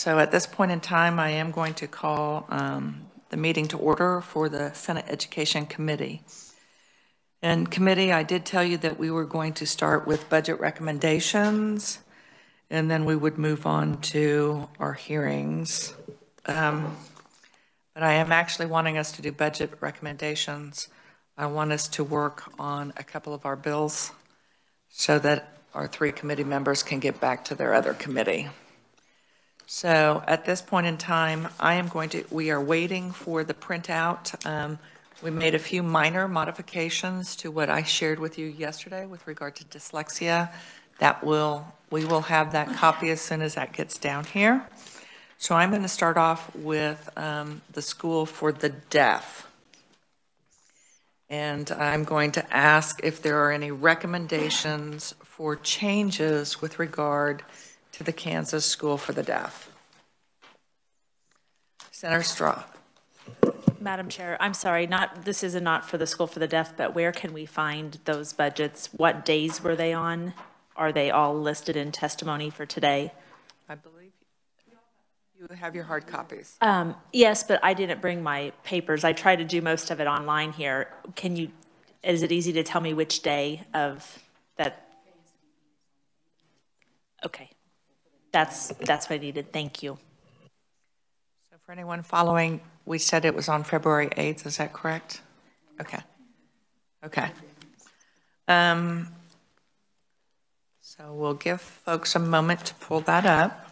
So at this point in time, I am going to call the meeting to order for the Senate Education Committee. And committee, I did tell you that we were going to start with budget recommendations, and then we would move on to our hearings. But I am actually wanting us to do budget recommendations. I want us to work on a couple of our bills so that our three committee members can get back to their other committee. So at this point in time, we are waiting for the printout. We made a few minor modifications to what I shared with you yesterday with regard to dyslexia. We will have that copy as soon as that gets down here. So I'm going to start off with the School for the Deaf. And I'm going to ask if there are any recommendations for changes with regard to the Kansas School for the Deaf. Senator Straw. Madam Chair, I'm sorry, this is not for the School for the Deaf, but where can we find those budgets? What days were they on? Are they all listed in testimony for today? I believe you have your hard copies. Yes, but I didn't bring my papers. I tried to do most of it online here. Is it easy to tell me which day of that? Okay, that's what I needed. Thank you. So for anyone following, we said it was on February 8th. Is that correct? Okay. Okay. So we'll give folks a moment to pull that up.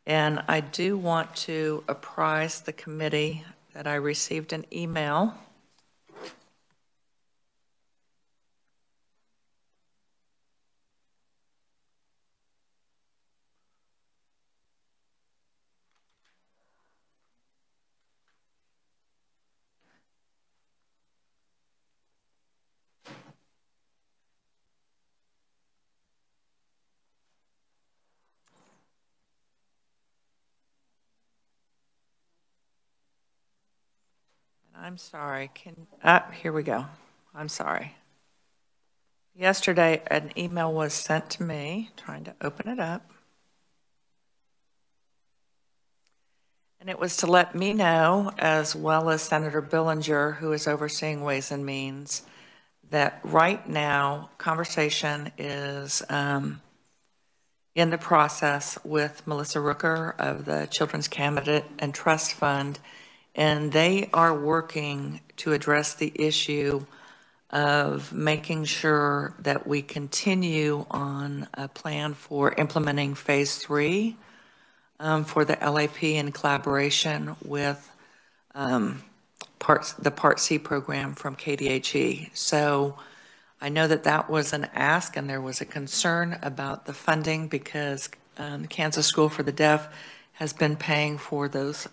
And I do want to apprise the committee that I received an email I'm sorry, here we go. I'm sorry. Yesterday, an email was sent to me, trying to open it up. And it was to let me know, as well as Senator Billinger, who is overseeing Ways and Means, that right now, conversation is in the process with Melissa Rooker of the Children's Candidate and Trust Fund, and they are working to address the issue of making sure that we continue on a plan for implementing phase 3 for the LAP in collaboration with the Part C program from KDHE. So I know that was an ask, and there was a concern about the funding because the Kansas School for the Deaf has been paying for those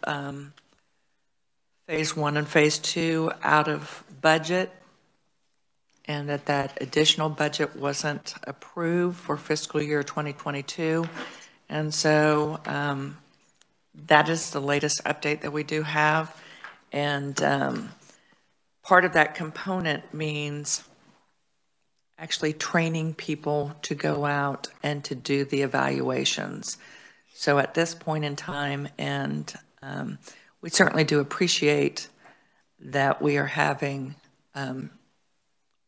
phase 1 and phase 2 out of budget, and that additional budget wasn't approved for fiscal year 2022. And so that is the latest update that we do have. And part of that component means actually training people to go out and to do the evaluations. So at this point in time, and we certainly do appreciate that we are having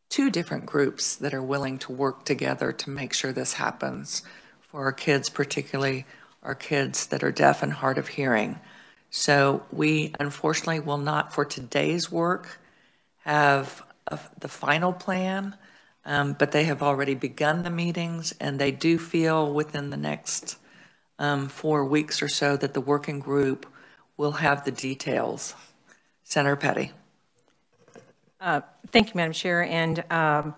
two different groups that are willing to work together to make sure this happens for our kids, particularly our kids that are deaf and hard of hearing. So we unfortunately will not, for today's work, have the final plan, but they have already begun the meetings, and they do feel within the next 4 weeks or so that the working group will have the details. Senator Petty. Thank you, Madam Chair. And, as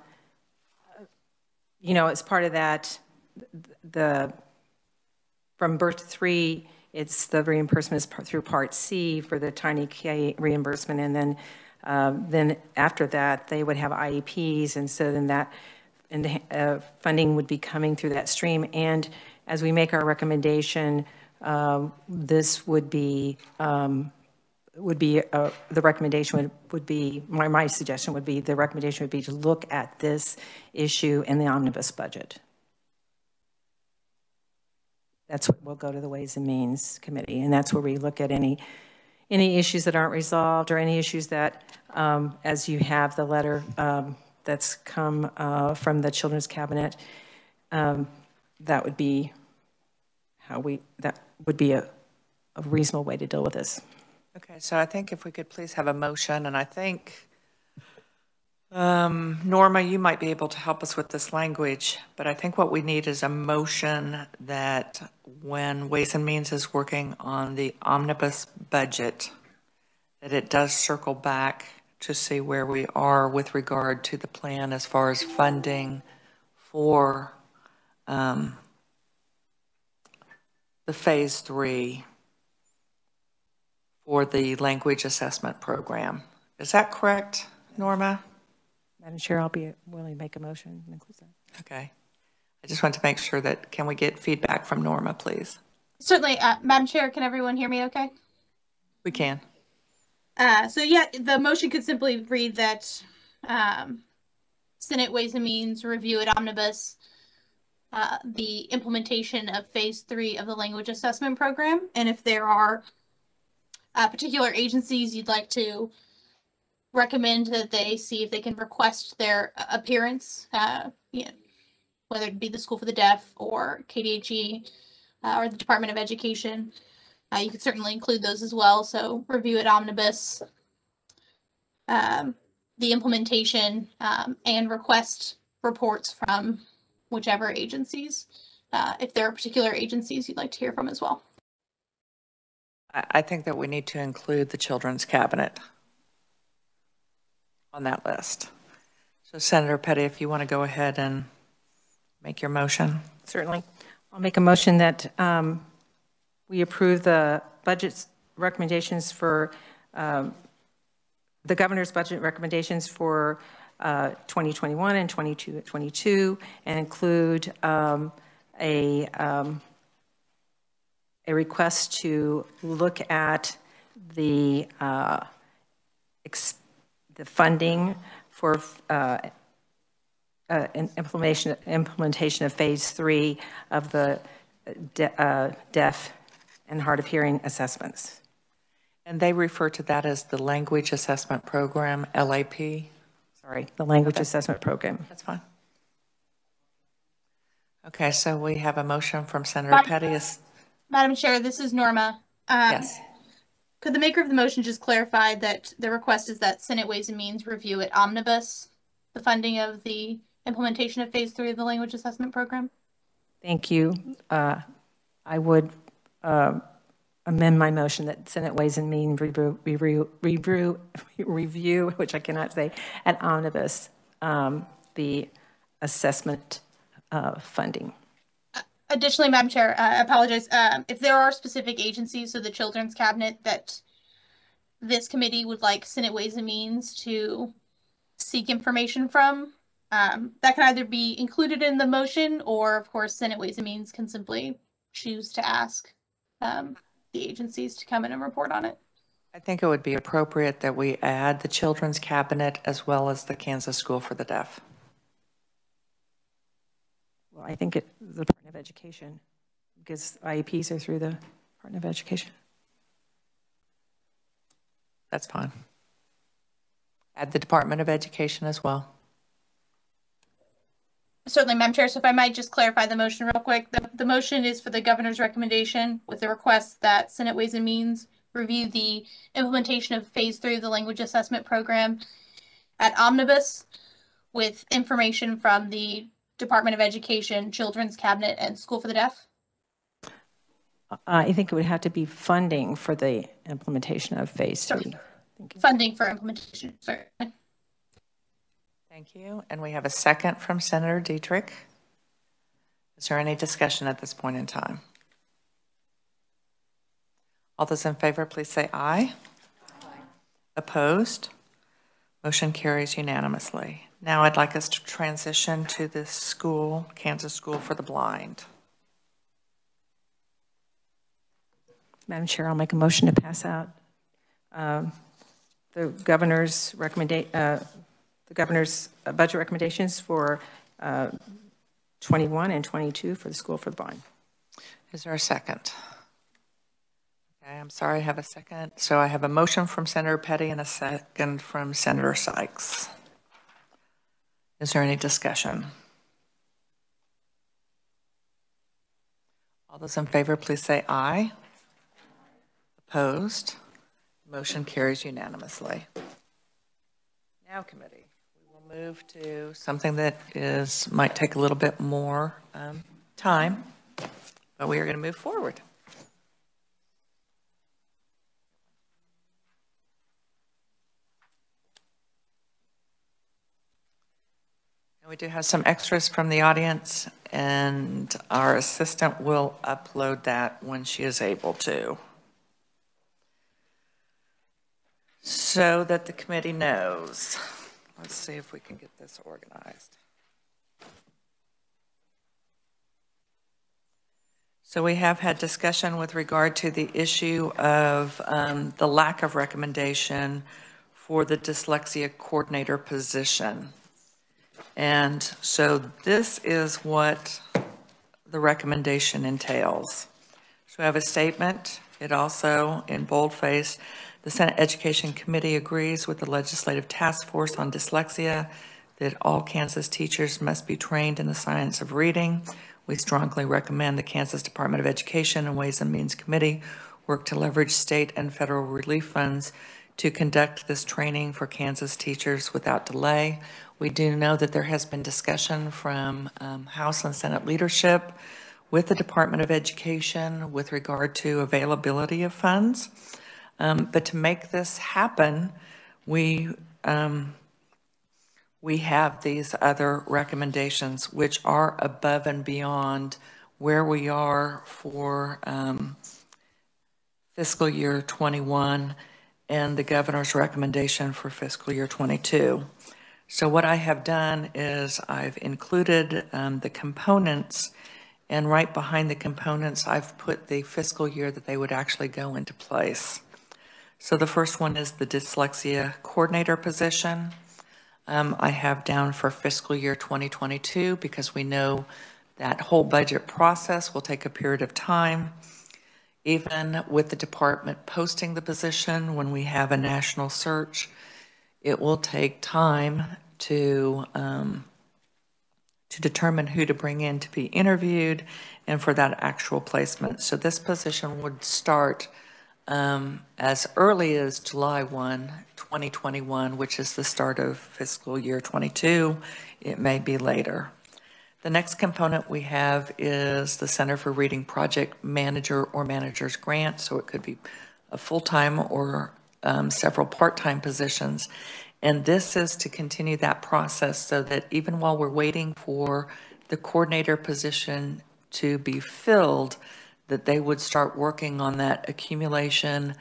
part of that, from birth to 3, it's the reimbursement through Part C for the tiny K reimbursement. And then after that, they would have IEPs. And so then funding would be coming through that stream. And as we make our recommendation, this would be the recommendation would be, my suggestion would be, the recommendation would be to look at this issue in the omnibus budget. That's what will go to the Ways and Means Committee, and that's where we look at any issues that aren't resolved or any issues that, as you have the letter that's come from the Children's Cabinet, that would be that would be a reasonable way to deal with this. Okay, so I think if we could please have a motion, and I think, Norma, you might be able to help us with this language, but I think what we need is a motion that when Ways and Means is working on the omnibus budget, that it does circle back to see where we are with regard to the plan as far as funding for the phase 3 for the language assessment program. Is that correct, Norma? Madam Chair, I'll be willing to make a motion and include that. Okay. I just want to make sure that, can we get feedback from Norma, please? Certainly. Madam Chair, can everyone hear me okay? We can. So yeah, the motion could simply read that Senate Ways and Means review at omnibus the implementation of phase 3 of the language assessment program. And if there are particular agencies you'd like to recommend that they see if they can request their appearance, whether it be the School for the Deaf or KDHE or the Department of Education, you could certainly include those as well. So review at omnibus, the implementation, and request reports from whichever agencies, if there are particular agencies you'd like to hear from as well. I think that we need to include the Children's Cabinet on that list. So Senator Petty, if you want to go ahead and make your motion. Certainly. I'll make a motion that we approve the budget recommendations for the governor's budget recommendations for 2021 and 22 and include a request to look at the funding for implementation of phase 3 of the deaf and hard of hearing assessments. And they refer to that as the Language Assessment Program, LAP? Sorry, the Language Assessment Program. That's fine. Okay, so we have a motion from Senator Petty. Madam Chair, this is Norma. Yes. Could the maker of the motion just clarify that the request is that Senate Ways and Means review at omnibus the funding of the implementation of phase 3 of the language assessment program? Thank you. I would amend my motion that Senate Ways and Means review, which I cannot say, at omnibus, the assessment funding. Additionally, Madam Chair, I apologize. If there are specific agencies, so the Children's Cabinet, that this committee would like Senate Ways and Means to seek information from, that can either be included in the motion, or of course, Senate Ways and Means can simply choose to ask the agencies to come in and report on it. I think it would be appropriate that we add the Children's Cabinet as well as the Kansas School for the Deaf. Well, I think the Department of Education, because IEPs are through the Department of Education. That's fine. Add the Department of Education as well. Certainly, Madam Chair. So if I might just clarify the motion real quick. The motion is for the governor's recommendation with the request that Senate Ways and Means review the implementation of phase 3 of the language assessment program at omnibus with information from the Department of Education, Children's Cabinet, and School for the Deaf? I think it would have to be funding for the implementation of phase 3. Funding for implementation. Sorry. Thank you. And we have a second from Senator Dietrich. Is there any discussion at this point in time? All those in favor, please say aye. Aye. Opposed? Motion carries unanimously. Now I'd like us to transition to this school, Kansas School for the Blind. Madam Chair, I'll make a motion to pass out the governor's budget recommendations for 21 and 22 for the School for the Blind. Is there a second? Okay, I'm sorry, I have a second. So I have a motion from Senator Petty and a second from Senator Sykes. Is there any discussion? All those in favor, please say aye. Opposed? Motion carries unanimously. Now, committee, we will move to something that might take a little bit more time, but we are going to move forward. And we do have some extras from the audience, and our assistant will upload that when she is able to, so that the committee knows. Let's see if we can get this organized. So we have had discussion with regard to the issue of the lack of recommendation for the Dyslexia Coordinator position. And so this is what the recommendation entails. So we have a statement. It also, in boldface, the Senate Education Committee agrees with the Legislative Task Force on Dyslexia that all Kansas teachers must be trained in the science of reading. We strongly recommend the Kansas Department of Education and Ways and Means Committee work to leverage state and federal relief funds to conduct this training for Kansas teachers without delay. We do know that there has been discussion from House and Senate leadership with the Department of Education with regard to availability of funds. But to make this happen, we have these other recommendations which are above and beyond where we are for fiscal year 21 and the governor's recommendation for fiscal year 22. So what I have done is I've included the components, and right behind the components, I've put the fiscal year that they would actually go into place. So the first one is the Dyslexia Coordinator position. I have down for fiscal year 2022 because we know that whole budget process will take a period of time. Even with the department posting the position, when we have a national search, it will take time to determine who to bring in to be interviewed and for that actual placement. So this position would start as early as July 1, 2021, which is the start of fiscal year 22. It may be later. The next component we have is the Center for Reading Project Manager or Manager's Grant. So it could be a full-time or several part-time positions. And this is to continue that process so that even while we're waiting for the coordinator position to be filled, that they would start working on that accumulation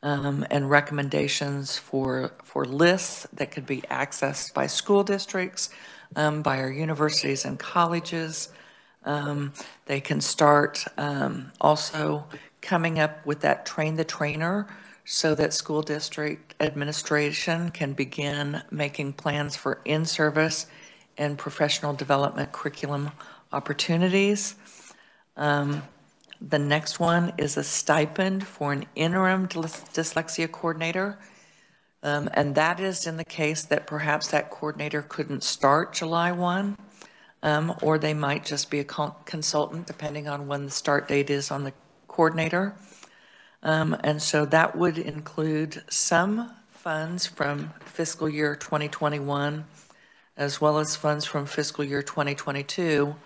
and recommendations for lists that could be accessed by school districts, by our universities and colleges. They can start also coming up with that train the trainer so that school district administration can begin making plans for in-service and professional development curriculum opportunities. The next one is a stipend for an interim dyslexia coordinator. And that is in the case that perhaps that coordinator couldn't start July 1, or they might just be a consultant depending on when the start date is on the coordinator. And so that would include some funds from fiscal year 2021, as well as funds from fiscal year 2022.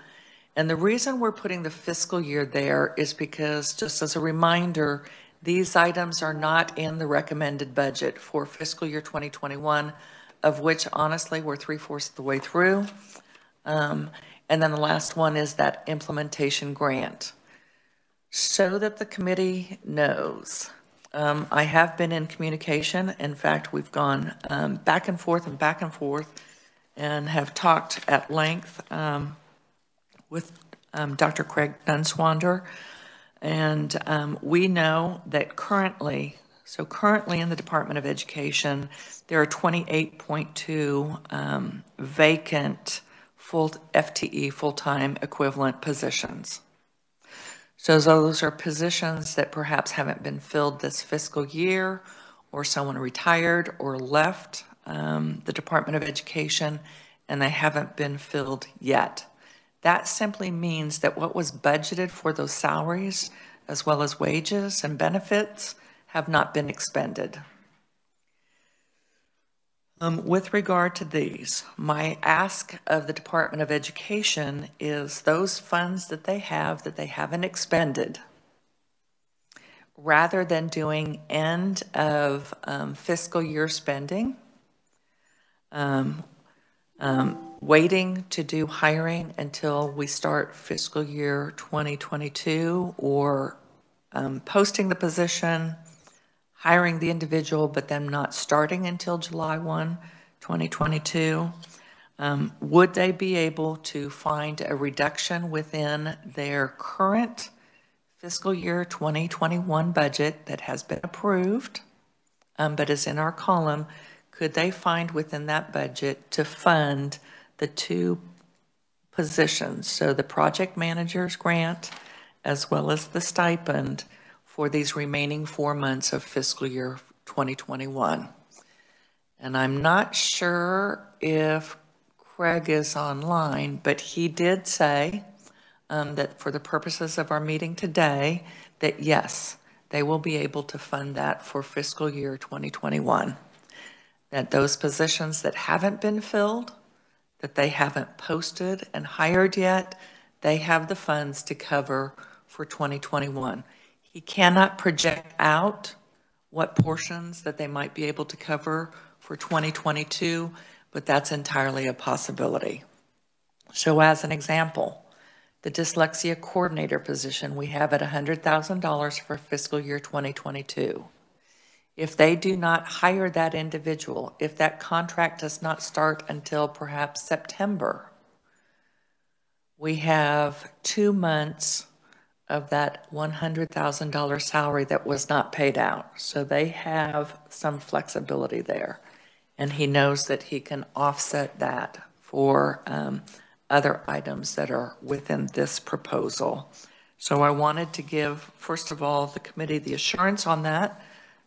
And the reason we're putting the fiscal year there is because, just as a reminder, these items are not in the recommended budget for fiscal year 2021, of which honestly we're 3/4 of the way through. And then the last one is that implementation grant. So that the committee knows, I have been in communication. In fact, we've gone back and forth and have talked at length with Dr. Craig Dunswander. And we know that currently in the Department of Education, there are 28.2 vacant full FTE, full-time equivalent positions. So those are positions that perhaps haven't been filled this fiscal year, or someone retired or left the Department of Education, and they haven't been filled yet. That simply means that what was budgeted for those salaries, as well as wages and benefits, have not been expended. With regard to these, my ask of the Department of Education is those funds that they haven't expended, rather than doing end of fiscal year spending, waiting to do hiring until we start fiscal year 2022, or posting the position, hiring the individual, but them not starting until July 1, 2022. Would they be able to find a reduction within their current fiscal year 2021 budget that has been approved, but is in our column? Could they find within that budget to fund the two positions, so the project manager's grant as well as the stipend, for these remaining 4 months of fiscal year 2021. And I'm not sure if Craig is online, but he did say that for the purposes of our meeting today, that yes, they will be able to fund that for fiscal year 2021. That those positions that haven't been filled, that they haven't posted and hired yet, they have the funds to cover for 2021. He cannot project out what portions that they might be able to cover for 2022, but that's entirely a possibility. So as an example, the Dyslexia Coordinator position we have at $100,000 for fiscal year 2022. If they do not hire that individual, if that contract does not start until perhaps September, we have 2 months of that $100,000 salary that was not paid out. So they have some flexibility there. And he knows that he can offset that for other items that are within this proposal. So I wanted to give, first of all, the committee the assurance on that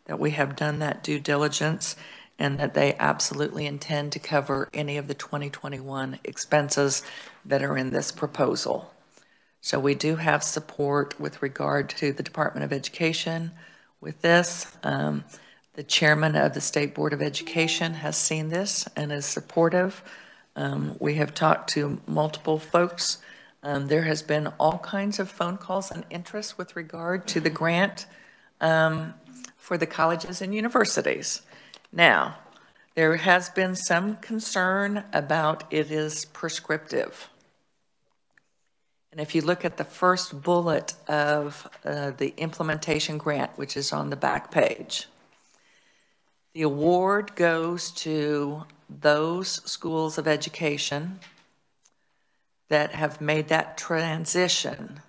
we have done that due diligence, and that they absolutely intend to cover any of the 2021 expenses that are in this proposal. So we do have support with regard to the Department of Education with this. The chairman of the State Board of Education has seen this and is supportive. We have talked to multiple folks. There has been all kinds of phone calls and interest with regard to the grant for the colleges and universities. Now, there has been some concern about it is prescriptive. And if you look at the first bullet of the implementation grant, which is on the back page, the award goes to those schools of education that have made that transition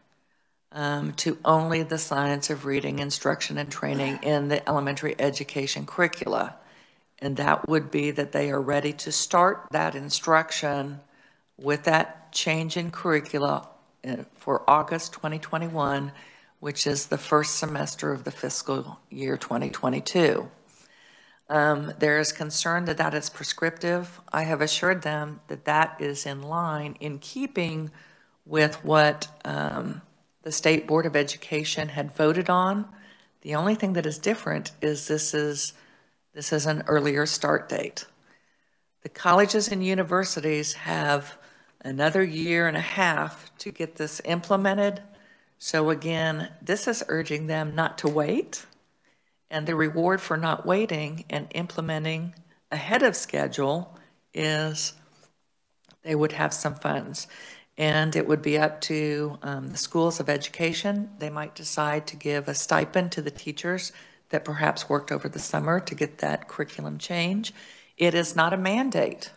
to only the science of reading, instruction, and training in the elementary education curricula. And that would be that they are ready to start that instruction with that change in curricula for August 2021, which is the first semester of the fiscal year 2022. There is concern that that is prescriptive. I have assured them that that is in line, in keeping with what the State Board of Education had voted on. The only thing that is different is this is an earlier start date. The colleges and universities have another year and a half to get this implemented. So again, this is urging them not to wait. And the reward for not waiting and implementing ahead of schedule is they would have some funds. And it would be up to the schools of education. They might decide to give a stipend to the teachers that perhaps worked over the summer to get that curriculum change. It is not a mandate.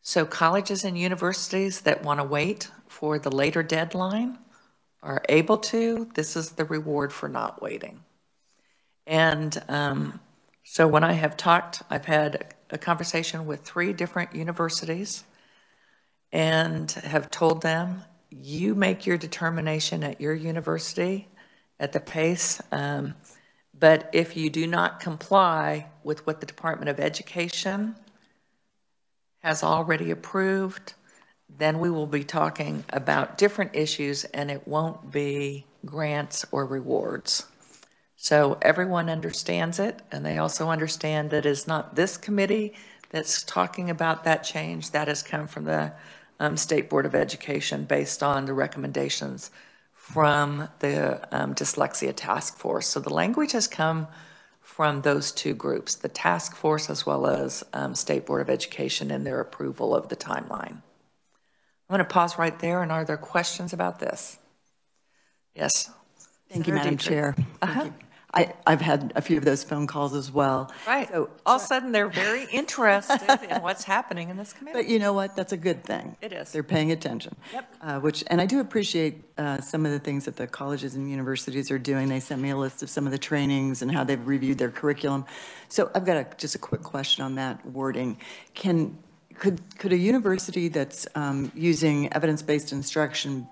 So colleges and universities that want to wait for the later deadline are able to. This is the reward for not waiting. And so when I have talked, I've had a conversation with 3 different universities and have told them you make your determination at your university at the pace. But if you do not comply with what the Department of Education has already approved, then we will be talking about different issues, and it won't be grants or rewards. So everyone understands it, and they also understand that it's not this committee that's talking about that change. That has come from the State Board of Education based on the recommendations from the Dyslexia Task Force. So the language has come from those two groups, the task force as well as State Board of Education in their approval of the timeline. I'm going to pause right there, and are there questions about this? Yes. Thank you, Madam Dietrich. Chair. Thank you. I've had a few of those phone calls as well. Right. So, all of a sudden, they're very interested in what's happening in this committee. but you know what? That's a good thing. It is. They're paying attention. Yep. And I do appreciate some of the things that the colleges and universities are doing. They sent me a list of some of the trainings and how they've reviewed their curriculum. So I've got just a quick question on that wording. Could a university that's using evidence-based instruction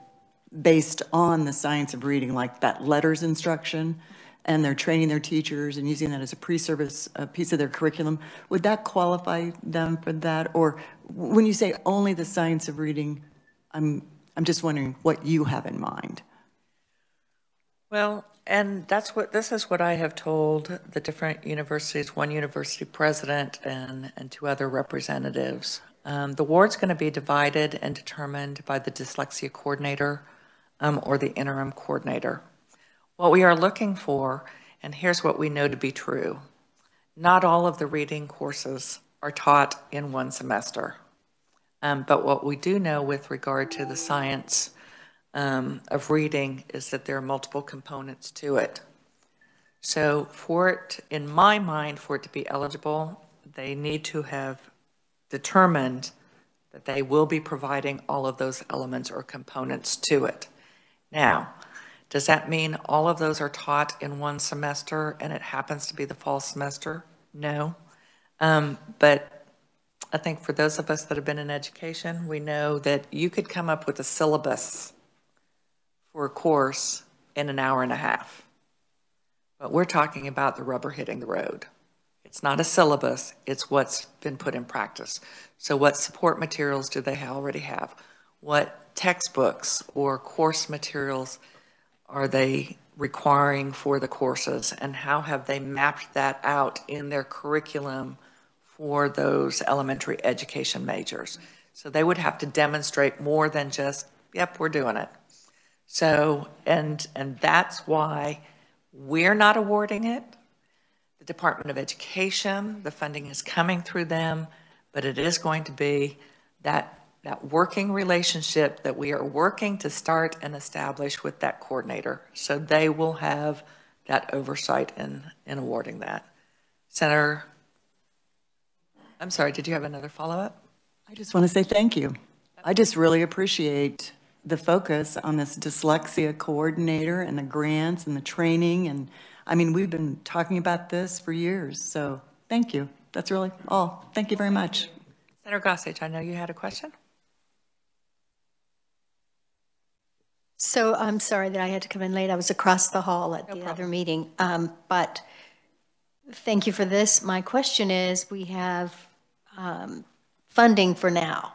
based on the science of reading, like that letters instruction, and they're training their teachers and using that as a pre-service piece of their curriculum, would that qualify them for that? Or when you say only the science of reading, I'm just wondering what you have in mind. Well, and this is what I have told the different universities, one university president and two other representatives. The ward's going to be divided and determined by the Dyslexia Coordinator or the Interim Coordinator. What we are looking for, and here's what we know to be true, not all of the reading courses are taught in one semester. But what we do know with regard to the science of reading is that there are multiple components to it. So for it, in my mind, for it to be eligible, they need to have determined that they will be providing all of those elements or components to it. Now, does that mean all of those are taught in one semester and it happens to be the fall semester? No. But I think for those of us that have been in education, we know that you could come up with a syllabus for a course in an hour and a half. But we're talking about the rubber hitting the road. It's not a syllabus, it's what's been put in practice. So what support materials do they already have? What textbooks or course materials are they requiring for the courses, and how have they mapped that out in their curriculum for those elementary education majors? So they would have to demonstrate more than just, yep, we're doing it. So, and that's why we're not awarding it. The Department of Education, the funding is coming through them, but it is going to be that working relationship that we are working to start and establish with that coordinator. So they will have that oversight in awarding that. Senator, I'm sorry, did you have another follow-up? I just want to say thank you. I just really appreciate the focus on this dyslexia coordinator and the grants and the training. And I mean, we've been talking about this for years. So thank you. That's really all. Thank you very much. Senator Gossage, I know you had a question. So I'm sorry that I had to come in late. I was across the hall at the other meeting. But thank you for this. My question is, we have funding for now,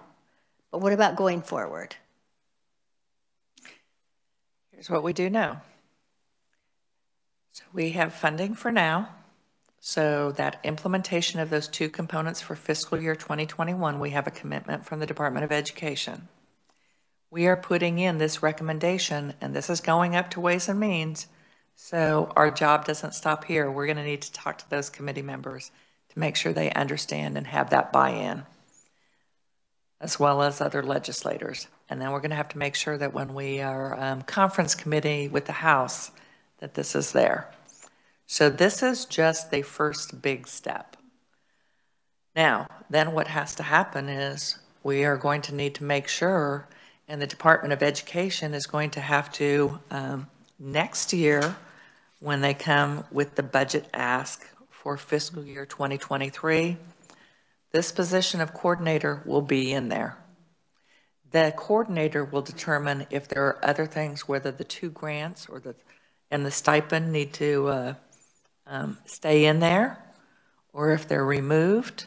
but what about going forward? Here's what we do know. So we have funding for now. So that implementation of those two components for fiscal year 2021, we have a commitment from the Department of Education. We are putting in this recommendation, and this is going up to Ways and Means, so our job doesn't stop here. We're going to need to talk to those committee members to make sure they understand and have that buy-in, as well as other legislators. And then we're going to have to make sure that when we are conference committee with the House, that this is there. So this is just the first big step. Now, then what has to happen is we are going to need to make sure, and the Department of Education is going to have to, next year, when they come with the budget ask for fiscal year 2023, this position of coordinator will be in there. The coordinator will determine if there are other things, whether the 2 grants and the stipend need to stay in there, or if they're removed.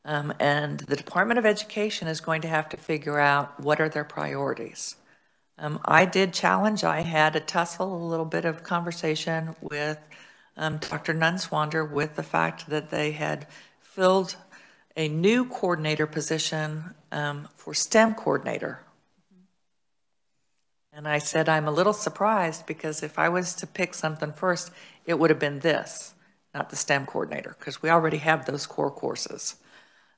And the Department of Education is going to have to figure out what are their priorities. I did challenge, I had a tussle, a little bit of conversation with Dr. Nunswander with the fact that they had filled a new coordinator position for STEM coordinator. And I said, I'm a little surprised because if I was to pick something first, it would have been this, not the STEM coordinator, because we already have those core courses.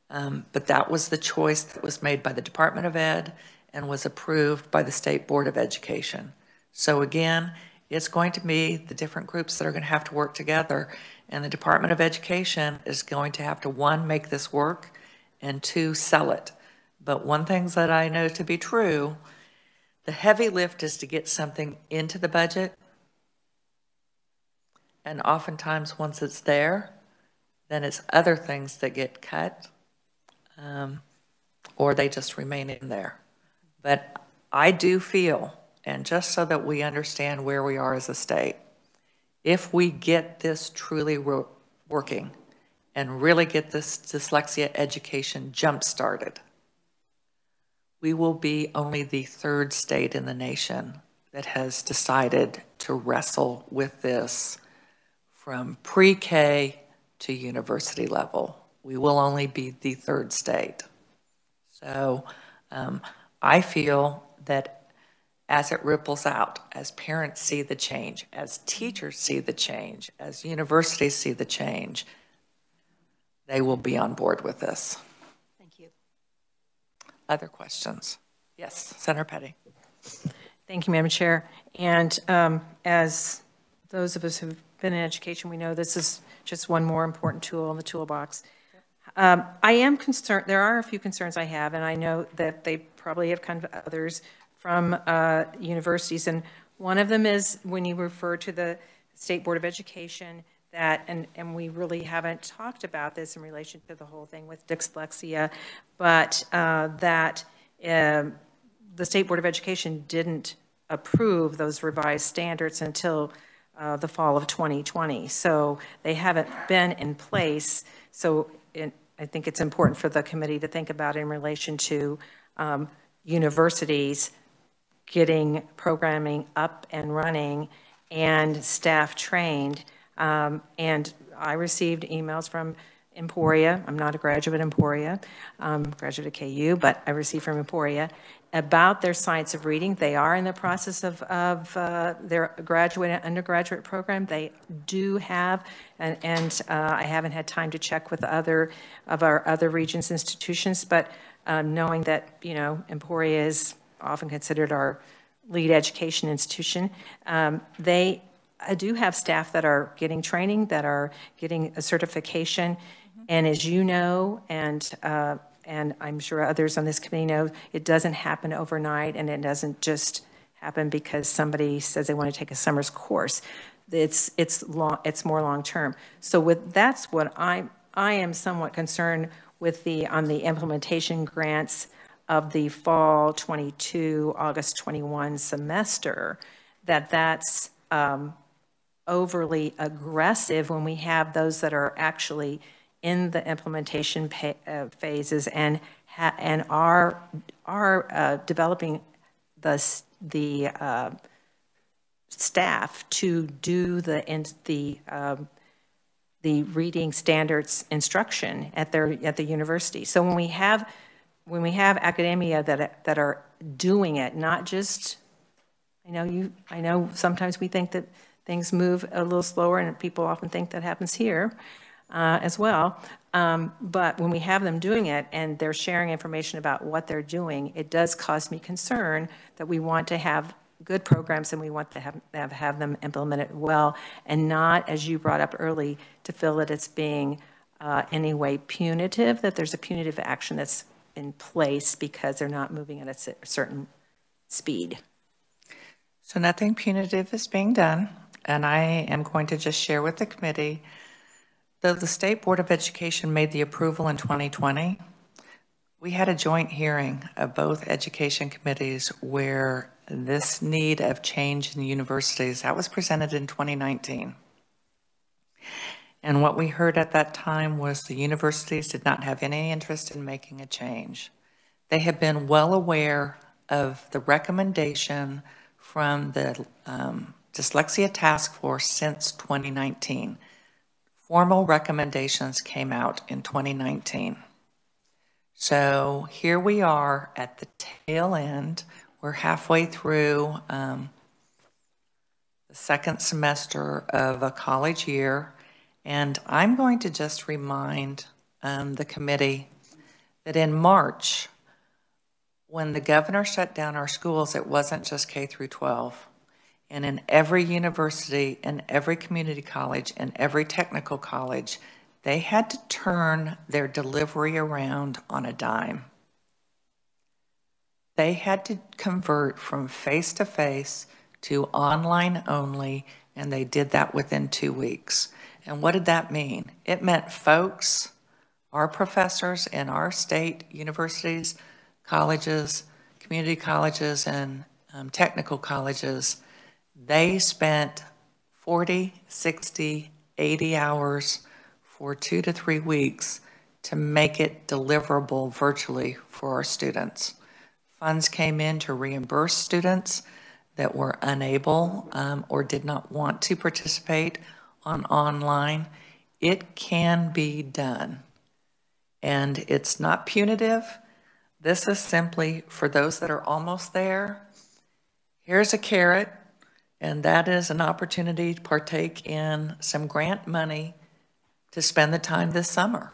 But that was the choice that was made by the Department of Ed and was approved by the State Board of Education. So again, it's going to be the different groups that are going to have to work together, and the Department of Education is going to have to, 1, make this work, and 2, sell it. But one thing that I know to be true, the heavy lift is to get something into the budget, and oftentimes once it's there, then it's other things that get cut, or they just remain in there. But I do feel, and just so that we understand where we are as a state, if we get this truly working and really get this dyslexia education jump-started, we will be only the 3rd state in the nation that has decided to wrestle with this from pre-K to university level. We will only be the 3rd state. So I feel that as it ripples out, as parents see the change, as teachers see the change, as universities see the change, they will be on board with this. Thank you. Other questions? Yes, Senator Petty. Thank you, Madam Chair. And as those of us who've been in education, we know this is just one more important tool in the toolbox. I am concerned, there are a few concerns I have, and I know that they probably have kind of others from universities. And one of them is when you refer to the State Board of Education, that, and we really haven't talked about this in relation to the whole thing with dyslexia, but that the State Board of Education didn't approve those revised standards until the fall of 2020. So they haven't been in place. So I think it's important for the committee to think about in relation to universities getting programming up and running and staff trained. And I received emails from Emporia. I'm not a graduate of Emporia, graduate of KU, but I received from Emporia about their science of reading. They are in the process of their graduate and undergraduate program. They do have, and I haven't had time to check with other of our other regions institutions, but knowing that, you know, Emporia is often considered our lead education institution, they do have staff that are getting training, that are getting a certification. And as you know, and I'm sure others on this committee know, it doesn't happen overnight, and it doesn't just happen because somebody says they want to take a summer's course. It's more long term. So that's what I am somewhat concerned with on the implementation grants of the fall 22, August 21 semester, that's overly aggressive when we have those that are actually in the implementation phases and are developing the staff to do the reading standards instruction at the university. So when we have academia that are doing it, not just, I know sometimes we think that things move a little slower, and people often think that happens here as well. But when we have them doing it and they're sharing information about what they're doing, it does cause me concern that we want to have good programs and we want to have them implemented well, and not, as you brought up early, to feel that it's being any way punitive, that there's a punitive action that's in place because they're not moving at a certain speed. So nothing punitive is being done, and I am going to just share with the committee, though the State Board of Education made the approval in 2020, We had a joint hearing of both education committees where this need of change in universities, that was presented in 2019. And what we heard at that time was the universities did not have any interest in making a change. They have been well aware of the recommendation from the Dyslexia Task Force since 2019. Formal recommendations came out in 2019. So here we are at the tail end. We're halfway through the second semester of a college year, and I'm going to just remind the committee that in March, when the governor shut down our schools, it wasn't just K through 12. And in every university, and every community college, and every technical college, they had to turn their delivery around on a dime. They had to convert from face-to-face to online only, and they did that within 2 weeks. And what did that mean? It meant folks, our professors in our state universities, colleges, community colleges, and technical colleges, they spent 40, 60, 80 hours for 2 to 3 weeks to make it deliverable virtually for our students. Funds came in to reimburse students that were unable or did not want to participate on online. It can be done. And it's not punitive. This is simply for those that are almost there. Here's a carrot, and that is an opportunity to partake in some grant money to spend the time this summer.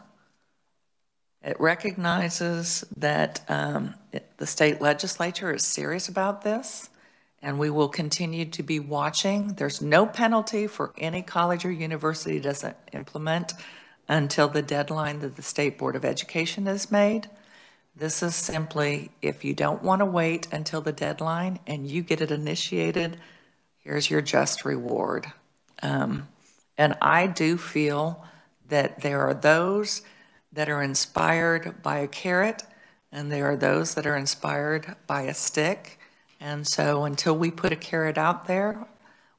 It recognizes that the state legislature is serious about this, and we will continue to be watching. There's no penalty for any college or university that doesn't implement until the deadline that the State Board of Education has made. This is simply, if you don't want to wait until the deadline and you get it initiated, here's your just reward. And I do feel that there are those that are inspired by a carrot, and there are those that are inspired by a stick. And so until we put a carrot out there,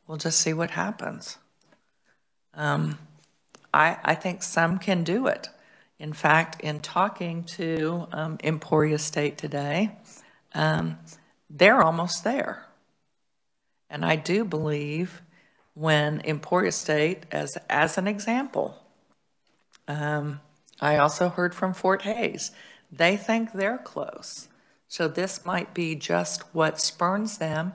we'll just see what happens. I think some can do it. In fact, in talking to Emporia State today, they're almost there. And I do believe when Emporia State, as an example, I also heard from Fort Hays, they think they're close. So this might be just what spurns them.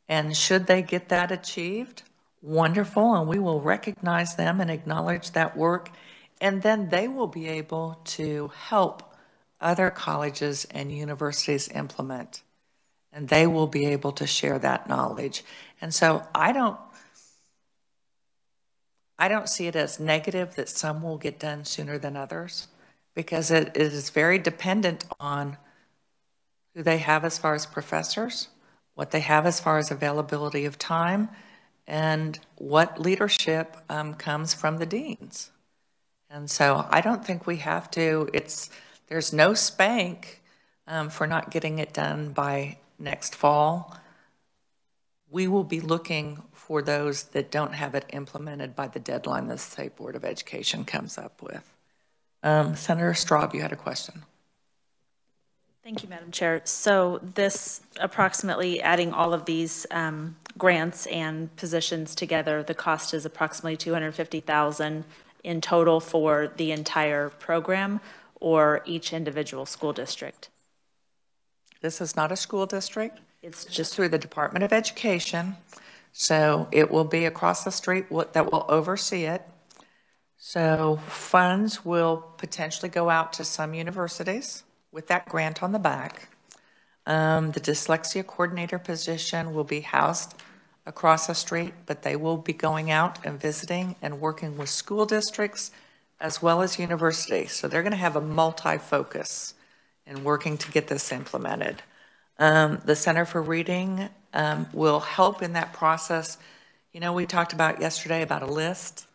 And should they get that achieved, wonderful, and we will recognize them and acknowledge that work. And then they will be able to help other colleges and universities implement. And they will be able to share that knowledge. And so I don't see it as negative that some will get done sooner than others, because it is very dependent on who they have as far as professors, what they have as far as availability of time, and what leadership comes from the deans. And so I don't think we have to, there's no spank for not getting it done by next fall. We will be looking for those that don't have it implemented by the deadline the State Board of Education comes up with. Senator Straub, you had a question. Thank you, Madam Chair. So this approximately adding all of these grants and positions together, the cost is approximately $250,000 in total for the entire program or each individual school district? This is not a school district. It's Just through the Department of Education. So it will be across the street that will oversee it. So funds will potentially go out to some universities with that grant on the back. The Dyslexia Coordinator position will be housed across the street, but they will be going out and visiting and working with school districts as well as universities. So they're going to have a multi-focus in working to get this implemented. The Center for Reading will help in that process. You know, we talked about yesterday about a list.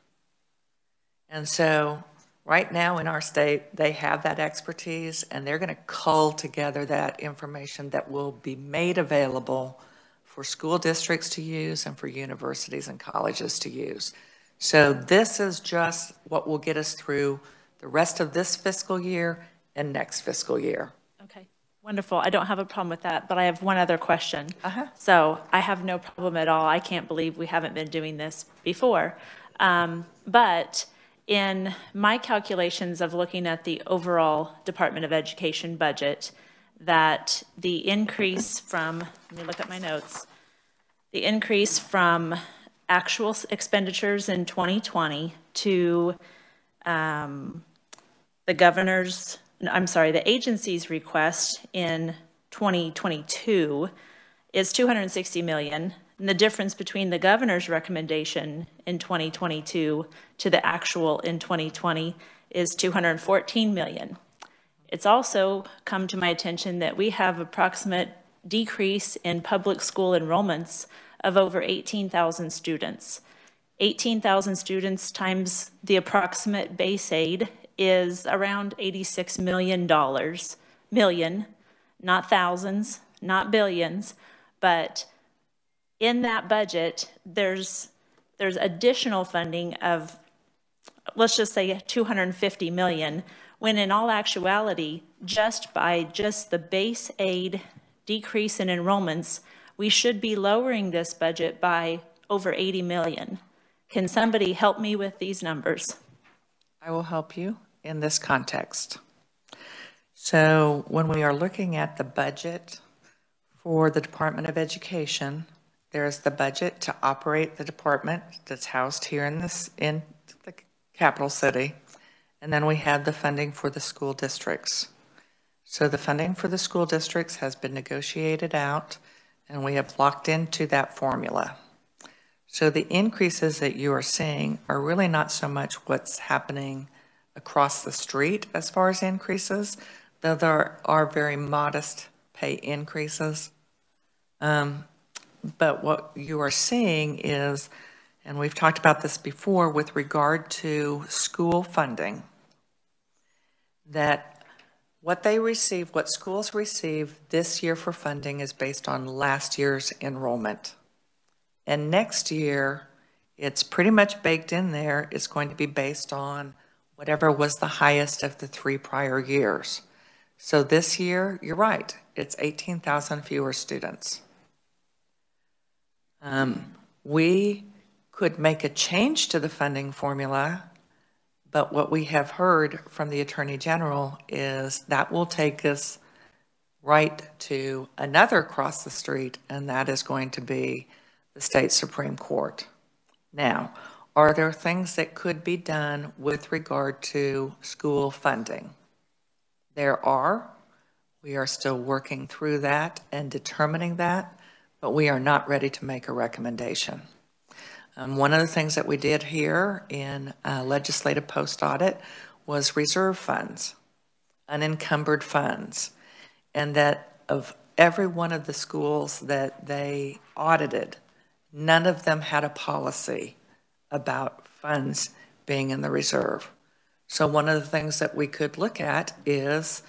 And so Right now in our state, they have that expertise, and they're going to cull together that information that will be made available for school districts to use and for universities and colleges to use. So this is just what will get us through the rest of this fiscal year and next fiscal year. Okay, wonderful. I don't have a problem with that, but I have one other question. Uh-huh. So I have no problem at all. I can't believe we haven't been doing this before. But in my calculations of looking at the overall Department of Education budget, that the increase from, let me look at my notes, the increase from actual expenditures in 2020 to the agency's request in 2022 is $260 million. And the difference between the governor's recommendation in 2022 to the actual in 2020 is $214 million. It's also come to my attention that we have approximate decrease in public school enrollments of over 18,000 students. 18,000 students times the approximate base aid is around $86 million, not thousands, not billions, but in that budget, there's additional funding of, let's just say $250 million, when in all actuality, just the base aid decrease in enrollments, we should be lowering this budget by over 80 million. Can somebody help me with these numbers? I will help you in this context. So when we are looking at the budget for the Department of Education, there's the budget to operate the department that's housed here in the capital city. And then we have the funding for the school districts. So the funding for the school districts has been negotiated out, and we have locked into that formula. So the increases that you are seeing are really not so much what's happening across the street as far as increases, though there are very modest pay increases. But what you are seeing is, and we've talked about this before with regard to school funding, that what they receive, what schools receive this year for funding is based on last year's enrollment. And next year, it's pretty much baked in there. It's going to be based on whatever was the highest of the 3 prior years. So this year, you're right, it's 18,000 fewer students. We could make a change to the funding formula, but what we have heard from the Attorney General is that will take us right to another across the street, and that is going to be the state Supreme Court. Now, are there things that could be done with regard to school funding? There are. We are still working through that and determining that, but we are not ready to make a recommendation. One of the things that we did here in legislative post-audit was reserve funds, unencumbered funds, and that of every one of the schools that they audited, none of them had a policy about funds being in the reserve. So one of the things that we could look at is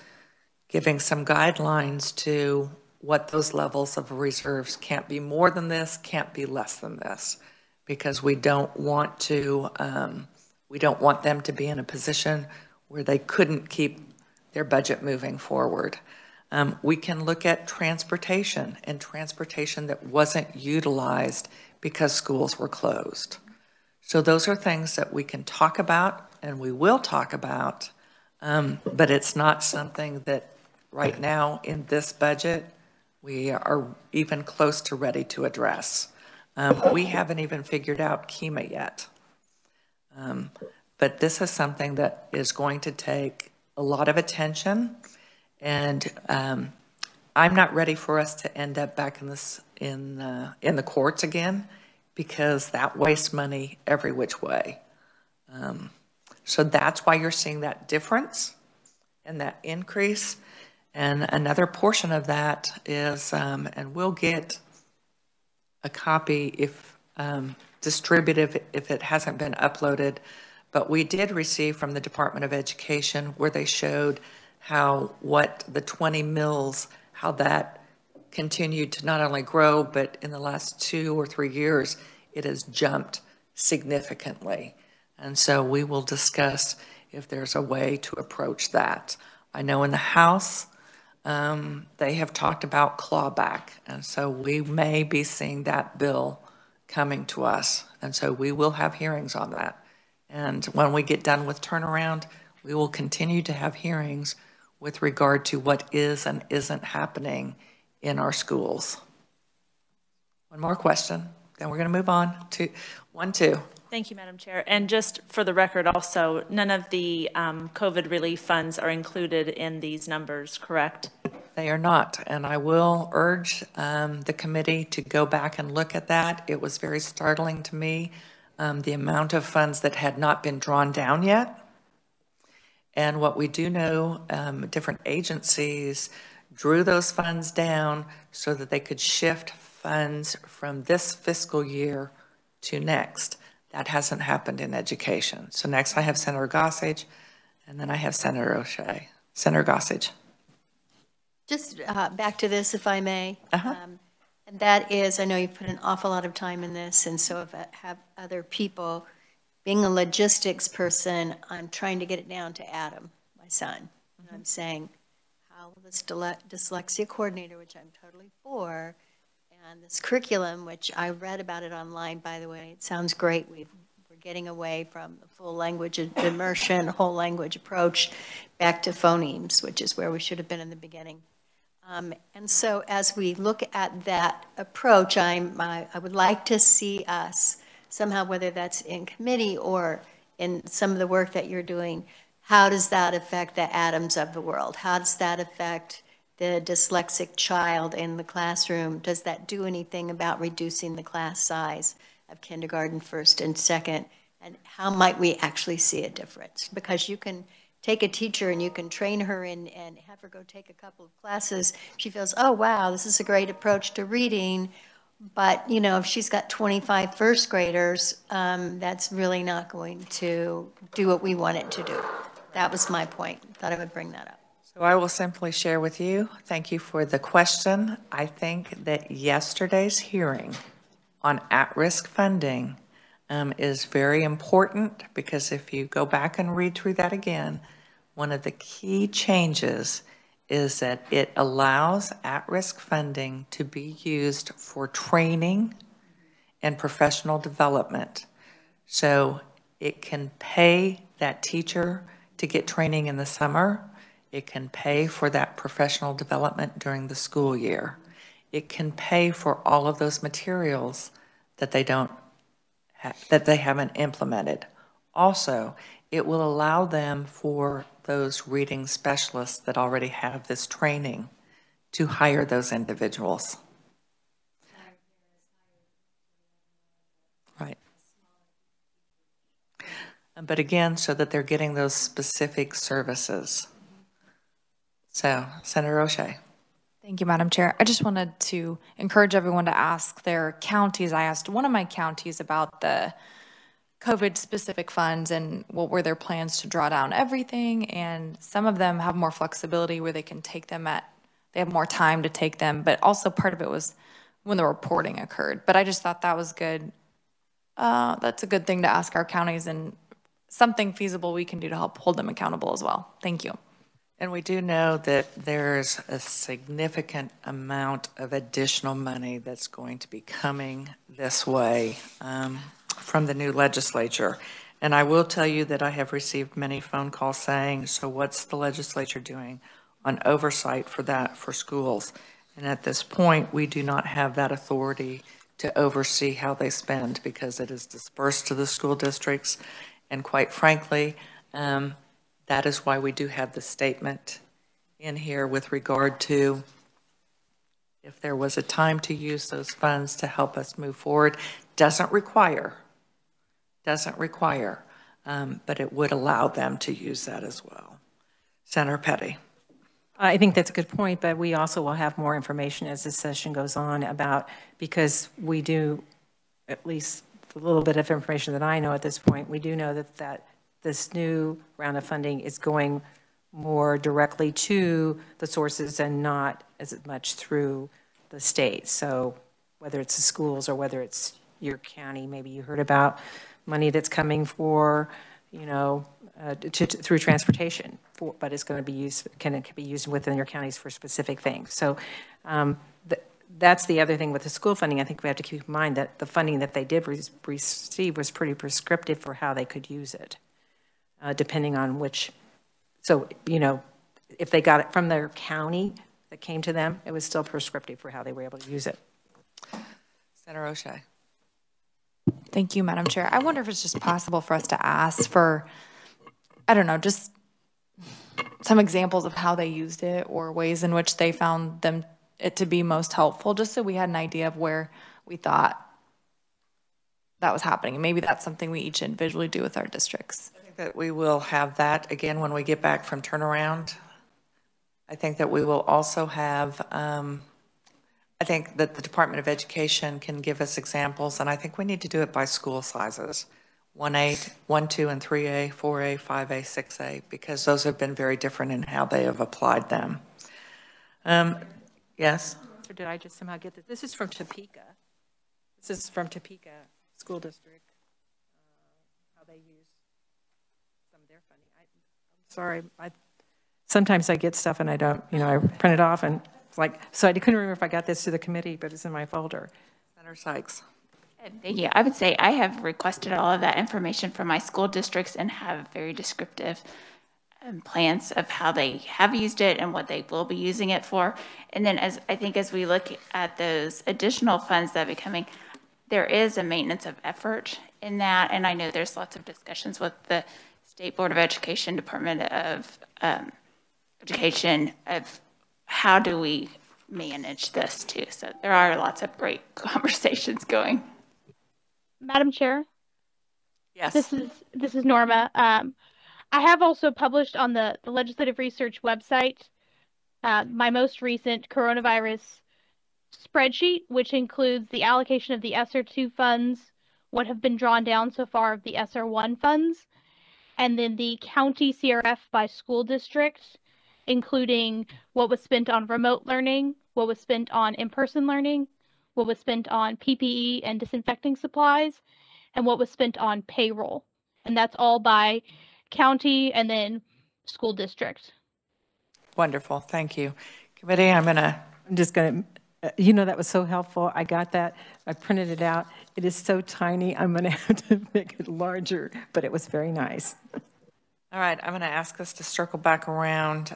giving some guidelines to what those levels of reserves can't be more than this, can't be less than this, because we don't want them to be in a position where they couldn't keep their budget moving forward. We can look at transportation and transportation that wasn't utilized because schools were closed. So those are things that we can talk about and we will talk about, but it's not something that right now in this budget we are even close to ready to address. We haven't even figured out KEMA yet. But this is something that is going to take a lot of attention, and I'm not ready for us to end up back in the courts again, because that wastes money every which way. So that's why you're seeing that difference and that increase. And another portion of that is, and we'll get a copy if distributed, if it hasn't been uploaded, But we did receive from the Department of Education where they showed how what the 20 mills, how that continued to not only grow, but in the last 2 or 3 years, it has jumped significantly. And so we will discuss if there's a way to approach that. I know in the House, they have talked about clawback, and so we may be seeing that bill coming to us. And so we will have hearings on that. And when we get done with turnaround, we will continue to have hearings with regard to what is and isn't happening in our schools. One more question, then we're going to move on to 1-2. Thank you, Madam Chair. And just for the record also, none of the COVID relief funds are included in these numbers, correct? They are not, and I will urge the committee to go back and look at that. It was very startling to me, the amount of funds that had not been drawn down yet. And what we do know, different agencies drew those funds down so that they could shift funds from this fiscal year to next. That hasn't happened in education. So next I have Senator Gossage, and then I have Senator O'Shea. Senator Gossage. Just back to this, if I may. And that is, I know you've put an awful lot of time in this, and so if I have other people, being a logistics person, I'm trying to get it down to Adam, my son. And I'm saying, how will this dyslexia coordinator, which I'm totally for, and this curriculum, which I read about it online, by the way, it sounds great. We're getting away from the full language immersion, whole language approach, back to phonemes, which is where we should have been in the beginning. And so as we look at that approach, I would like to see us somehow, whether that's in committee or in some of the work that you're doing, how does that affect the Adams of the world? How does that affect the dyslexic child in the classroom? Does that do anything about reducing the class size of kindergarten, first and second? And how might we actually see a difference? Because you can take a teacher and you can train her in and have her go take a couple of classes. She feels, oh, wow, this is a great approach to reading. But, you know, if she's got 25 first graders, that's really not going to do what we want it to do. That was my point. Thought I would bring that up. So I will simply share with you, thank you for the question. I think that yesterday's hearing on at-risk funding is very important, because if you go back and read through that again, one of the key changes is that it allows at-risk funding to be used for training and professional development. So it can pay that teacher to get training in the summer. It can pay for that professional development during the school year. It can pay for all of those materials that they haven't implemented. Also, it will allow them, for those reading specialists that already have this training, to hire those individuals. Right. But again, so that they're getting those specific services. So, Senator O'Shea. Thank you, Madam Chair. I just wanted to encourage everyone to ask their counties. I asked one of my counties about the COVID-specific funds and what were their plans to draw down everything, and some of them have more flexibility where they can take them they have more time to take them, but also part of it was when the reporting occurred. But I just thought that was good. That's a good thing to ask our counties, and something feasible we can do to help hold them accountable as well. Thank you. And we do know that there's a significant amount of additional money that's going to be coming this way from the new legislature. And I will tell you that I have received many phone calls saying, so what's the legislature doing on oversight for that for schools? And at this point, we do not have that authority to oversee how they spend, because it is dispersed to the school districts. And quite frankly, that is why we do have the statement in here with regard to if there was a time to use those funds to help us move forward. Doesn't require, but it would allow them to use that as well. Senator Petty. I think that's a good point, but we also will have more information as this session goes on about, because we do, at least a little bit of information that I know at this point, we do know that this new round of funding is going more directly to the sources and not as much through the state. So whether it's the schools or whether it's your county, maybe you heard about money that's coming for, you know, through transportation, but it's going to be used, can be used within your counties for specific things. So that's the other thing with the school funding. I think we have to keep in mind that the funding that they did receive was pretty prescriptive for how they could use it, depending on which. So, you know, if they got it from their county that came to them, it was still prescriptive for how they were able to use it. Senator O'Shea. Thank you, Madam Chair. I wonder if it's just possible for us to ask for, I don't know, just some examples of how they used it or ways in which they found it to be most helpful, just so we had an idea of where we thought that was happening. And maybe that's something we each individually do with our districts. I think that we will have that again when we get back from turnaround. I think that we will also have, I think that the Department of Education can give us examples, and I think we need to do it by school sizes. 1A, 1, 2, and 3A, 4A, 5A, 6A, because those have been very different in how they have applied them. Yes? Or did I just somehow get this? This is from Topeka. This is from Topeka School District, how they use some of their funding. I'm sorry, sometimes I get stuff and I don't, you know, I print it off and it's like, so I couldn't remember if I got this to the committee, but it's in my folder. Senator Sykes. Thank you. I would say I have requested all of that information from my school districts and have very descriptive plans of how they have used it and what they will be using it for. And then as we look at those additional funds that are coming, there is a maintenance of effort in that. And I know there's lots of discussions with the State Board of Education, Department of Education, of how do we manage this too. So there are lots of great conversations going. Madam Chair? Yes. This is Norma. I have also published on the Legislative Research website my most recent coronavirus spreadsheet, which includes the allocation of the ESSER 2 funds, what have been drawn down so far of the ESSER 1 funds, and then the county CRF by school district, including what was spent on remote learning, what was spent on in-person learning, what was spent on PPE and disinfecting supplies, and what was spent on payroll. And that's all by county and then school district. Wonderful. Thank you. Committee, I'm just going to, you know, that was so helpful. I got that. I printed it out. It is so tiny. I'm going to have to make it larger, but it was very nice. All right, I'm going to ask us to circle back around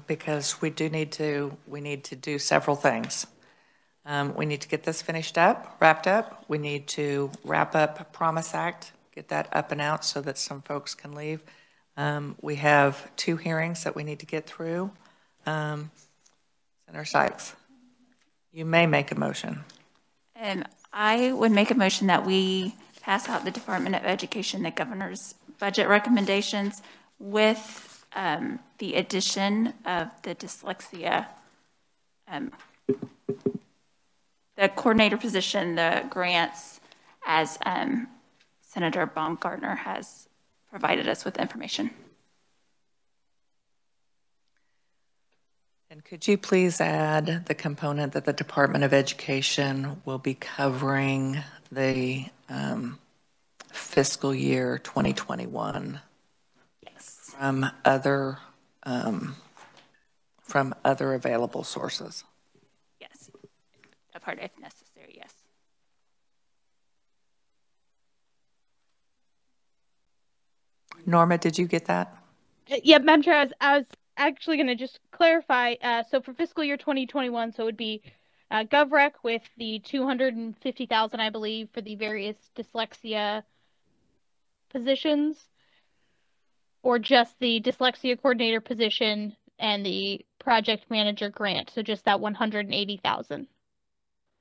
because we need to do several things. We need to get this wrapped up. We need to wrap up Promise Act, get that up and out so that some folks can leave. We have 2 hearings that we need to get through. Senator Sykes, you may make a motion. I would make a motion that we pass out the Department of Education, the governor's budget recommendations with the addition of the dyslexia, the coordinator position, the grants, as Senator Baumgartner has provided us with information. And could you please add the component that the Department of Education will be covering the fiscal year 2021 yes. From other available sources? Yes, a part if necessary, yes. Norma, did you get that? Yeah, Madam Chair, I was actually going to just clarify. So for fiscal year 2021, so it would be GovRec with the 250,000, I believe, for the various dyslexia positions, or just the dyslexia coordinator position and the project manager grant. So just that 180,000.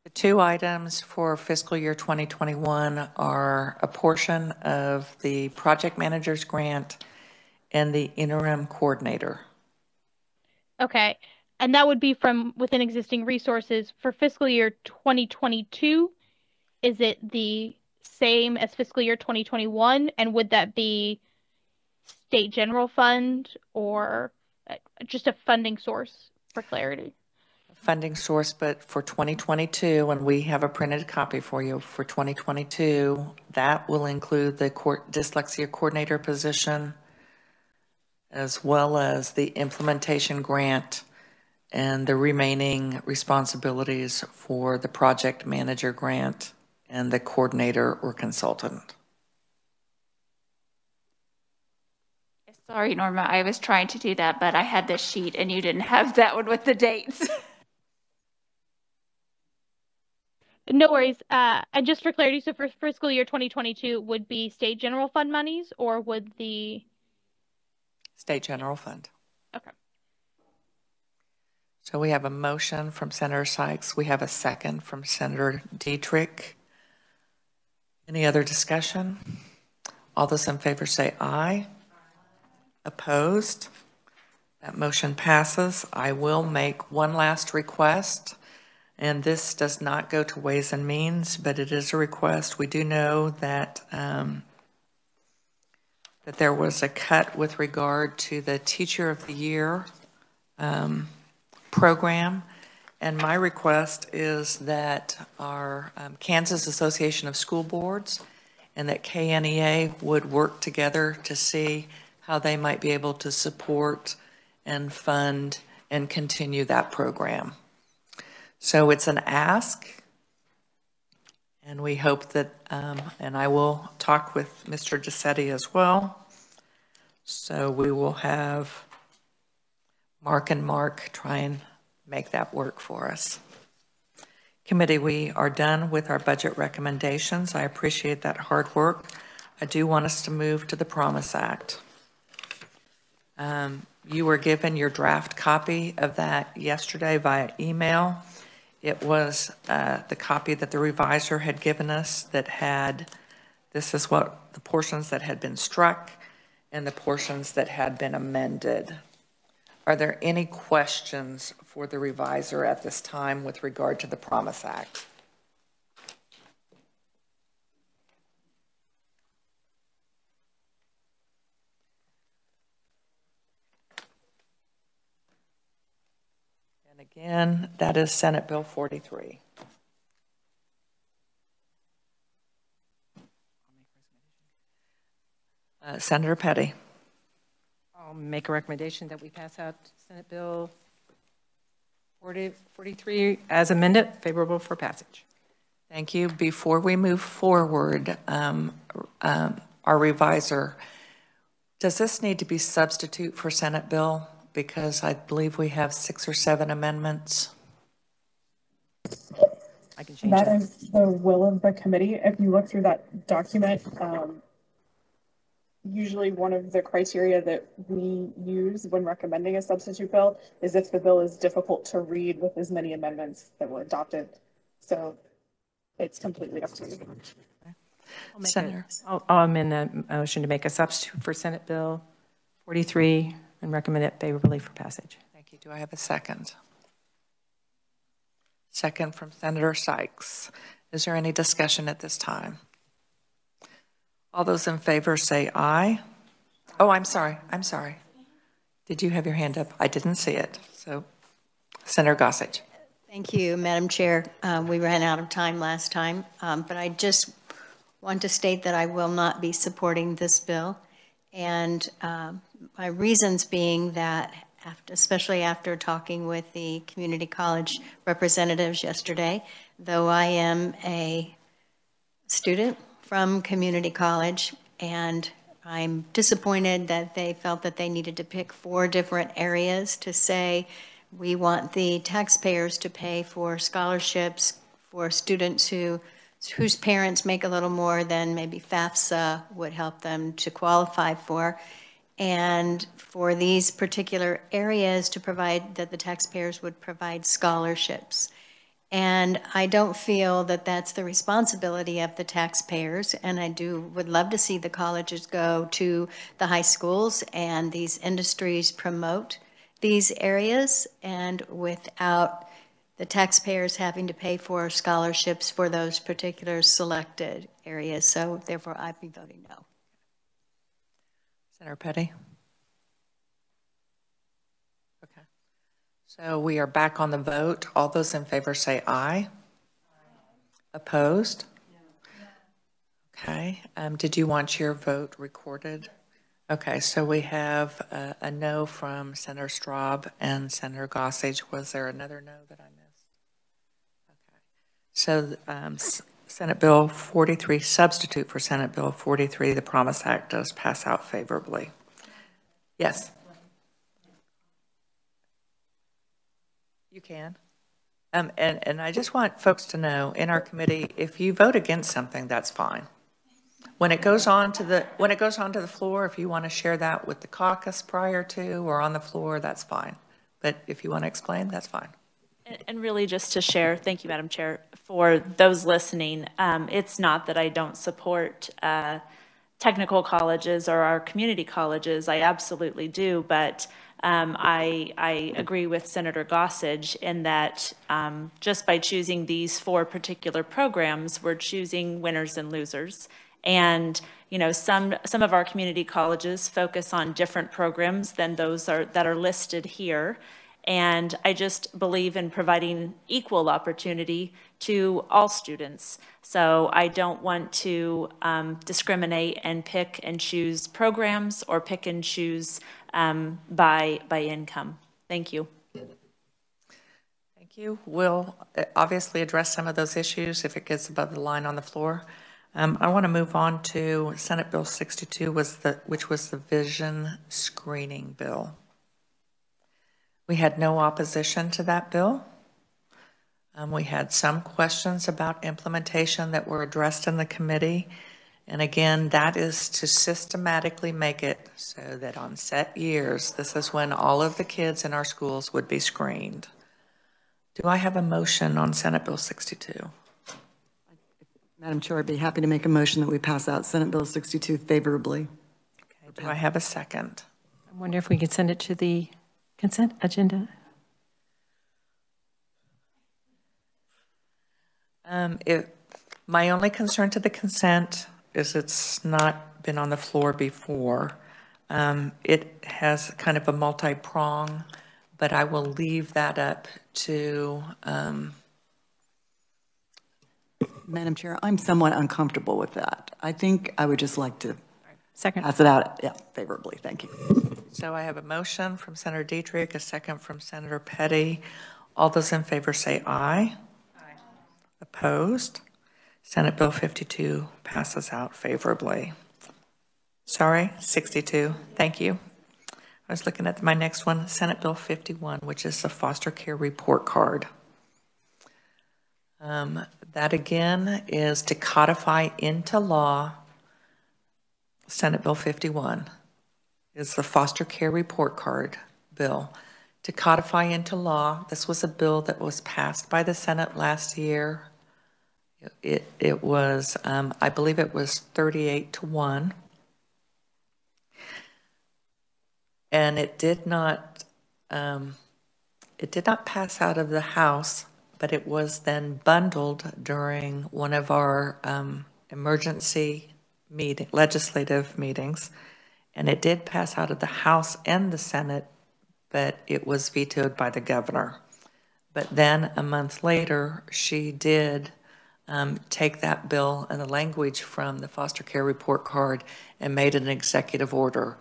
The 2 items for fiscal year 2021 are a portion of the project manager's grant and the interim coordinator. Okay. And that would be from within existing resources. For fiscal year 2022, is it the same as fiscal year 2021? And would that be state general fund or just a funding source for clarity? Funding source, but for 2022, and we have a printed copy for you for 2022, that will include the dyslexia coordinator position, as well as the implementation grant and the remaining responsibilities for the project manager grant and the coordinator or consultant. Sorry, Norma, I was trying to do that, but I had this sheet and you didn't have that one with the dates. No worries. And just for clarity, so for fiscal year 2022 would be state general fund monies, or would the State General Fund. okay. So we have a motion from Senator Sykes. We have a second from Senator Dietrich. Any other discussion? All those in favor say aye. Opposed? That motion passes. I will make one last request, and this does not go to Ways and Means, but it is a request. We do know that that there was a cut with regard to the Teacher of the Year program, and my request is that our Kansas Association of School Boards and that KNEA would work together to see how they might be able to support and fund and continue that program. So it's an ask, and we hope that, and I will talk with Mr. DeSetti as well. So we will have Mark and Mark try and make that work for us. Committee, we are done with our budget recommendations. I appreciate that hard work. I do want us to move to the Promise Act. You were given your draft copy of that yesterday via email. It was the copy that the reviser had given us that had, this is what the portions that had been struck and the portions that had been amended. Are there any questions for the reviser at this time with regard to the Promise Act? And again, that is Senate Bill 43. Senator Petty. I'll make a recommendation that we pass out Senate Bill 43 as amended, favorable for passage. Thank you. Before we move forward, our reviser, does this need to be substitute for Senate bill? Because I believe we have 6 or 7 amendments. I can change that. that. That is the will of the committee. If you look through that document, usually one of the criteria that we use when recommending a substitute bill is if the bill is difficult to read with as many amendments that were adopted. So it's completely up to you. Senator. I'll amend the motion to make a substitute for Senate Bill 43 and recommend it favorably for passage. Thank you. Do I have a second? Second from Senator Sykes. Is there any discussion at this time? All those in favor say aye. Oh, I'm sorry. Did you have your hand up? I didn't see it. So, Senator Gossage. Thank you, Madam Chair. We ran out of time last time, but I just want to state that I will not be supporting this bill. And my reasons being that, especially after talking with the community college representatives yesterday, though I am a student from community college, and I'm disappointed that they felt that they needed to pick 4 different areas to say we want the taxpayers to pay for scholarships for students whose parents make a little more than maybe FAFSA would help them to qualify for, and for these particular areas to provide that the taxpayers would provide scholarships. And I don't feel that that's the responsibility of the taxpayers, and I would love to see the colleges go to the high schools and these industries promote these areas, and without the taxpayers having to pay for scholarships for those particular selected areas. So therefore, I'd be voting no. Senator Petty? Okay. So we are back on the vote. All those in favor say aye. Opposed? Okay. Did you want your vote recorded? Okay, so we have a no from Senator Straub and Senator Gossage. Was there another no that I missed? Okay. So Senate Bill 43, substitute for Senate Bill 43, the Promise Act does pass out favorably. Yes. You can. And I just want folks to know, in our committee, if you vote against something, that's fine. When it goes on to the floor, if you want to share that with the caucus prior to or on the floor, that's fine. But if you want to explain, that's fine. And really just to share, thank you, Madam Chair, for those listening, it's not that I don't support technical colleges or our community colleges. I absolutely do, but I agree with Senator Gossage in that just by choosing these 4 particular programs, we're choosing winners and losers. And you know, some of our community colleges focus on different programs than those that are listed here. And I just believe in providing equal opportunity to all students. So I don't want to discriminate and pick and choose programs or pick and choose by income. Thank you. Thank you. We'll obviously address some of those issues if it gets above the line on the floor. I want to move on to Senate Bill 62, which was the vision screening bill. We had no opposition to that bill. We had some questions about implementation that were addressed in the committee. And again, that is to systematically make it so that on set years, this is when all of the kids in our schools would be screened. Do I have a motion on Senate Bill 62? Madam Chair, I'd be happy to make a motion that we pass out Senate Bill 62 favorably. Okay, do I have a second? I wonder if we could send it to the consent agenda. My only concern to the consent is it's not been on the floor before. It has kind of a multi-prong, but I will leave that up to Madam Chair, I'm somewhat uncomfortable with that. I think I would just like to Second. pass it out, favorably. Thank you. So I have a motion from Senator Dietrich, a second from Senator Petty. All those in favor say aye. Aye. Opposed? Senate Bill 52 passes out favorably. Sorry, 62. Thank you. I was looking at my next one, Senate Bill 51, which is the foster care report card. That again is to codify into law. Senate Bill 51 is the foster care report card bill to codify into law. This was a bill that was passed by the Senate last year. It was, I believe it was 38-1. And it did not pass out of the House, but it was then bundled during one of our emergency legislative meetings, and it did pass out of the House and the Senate, but it was vetoed by the governor. But then a month later, she did take that bill and the language from the foster care report card and made it an executive order.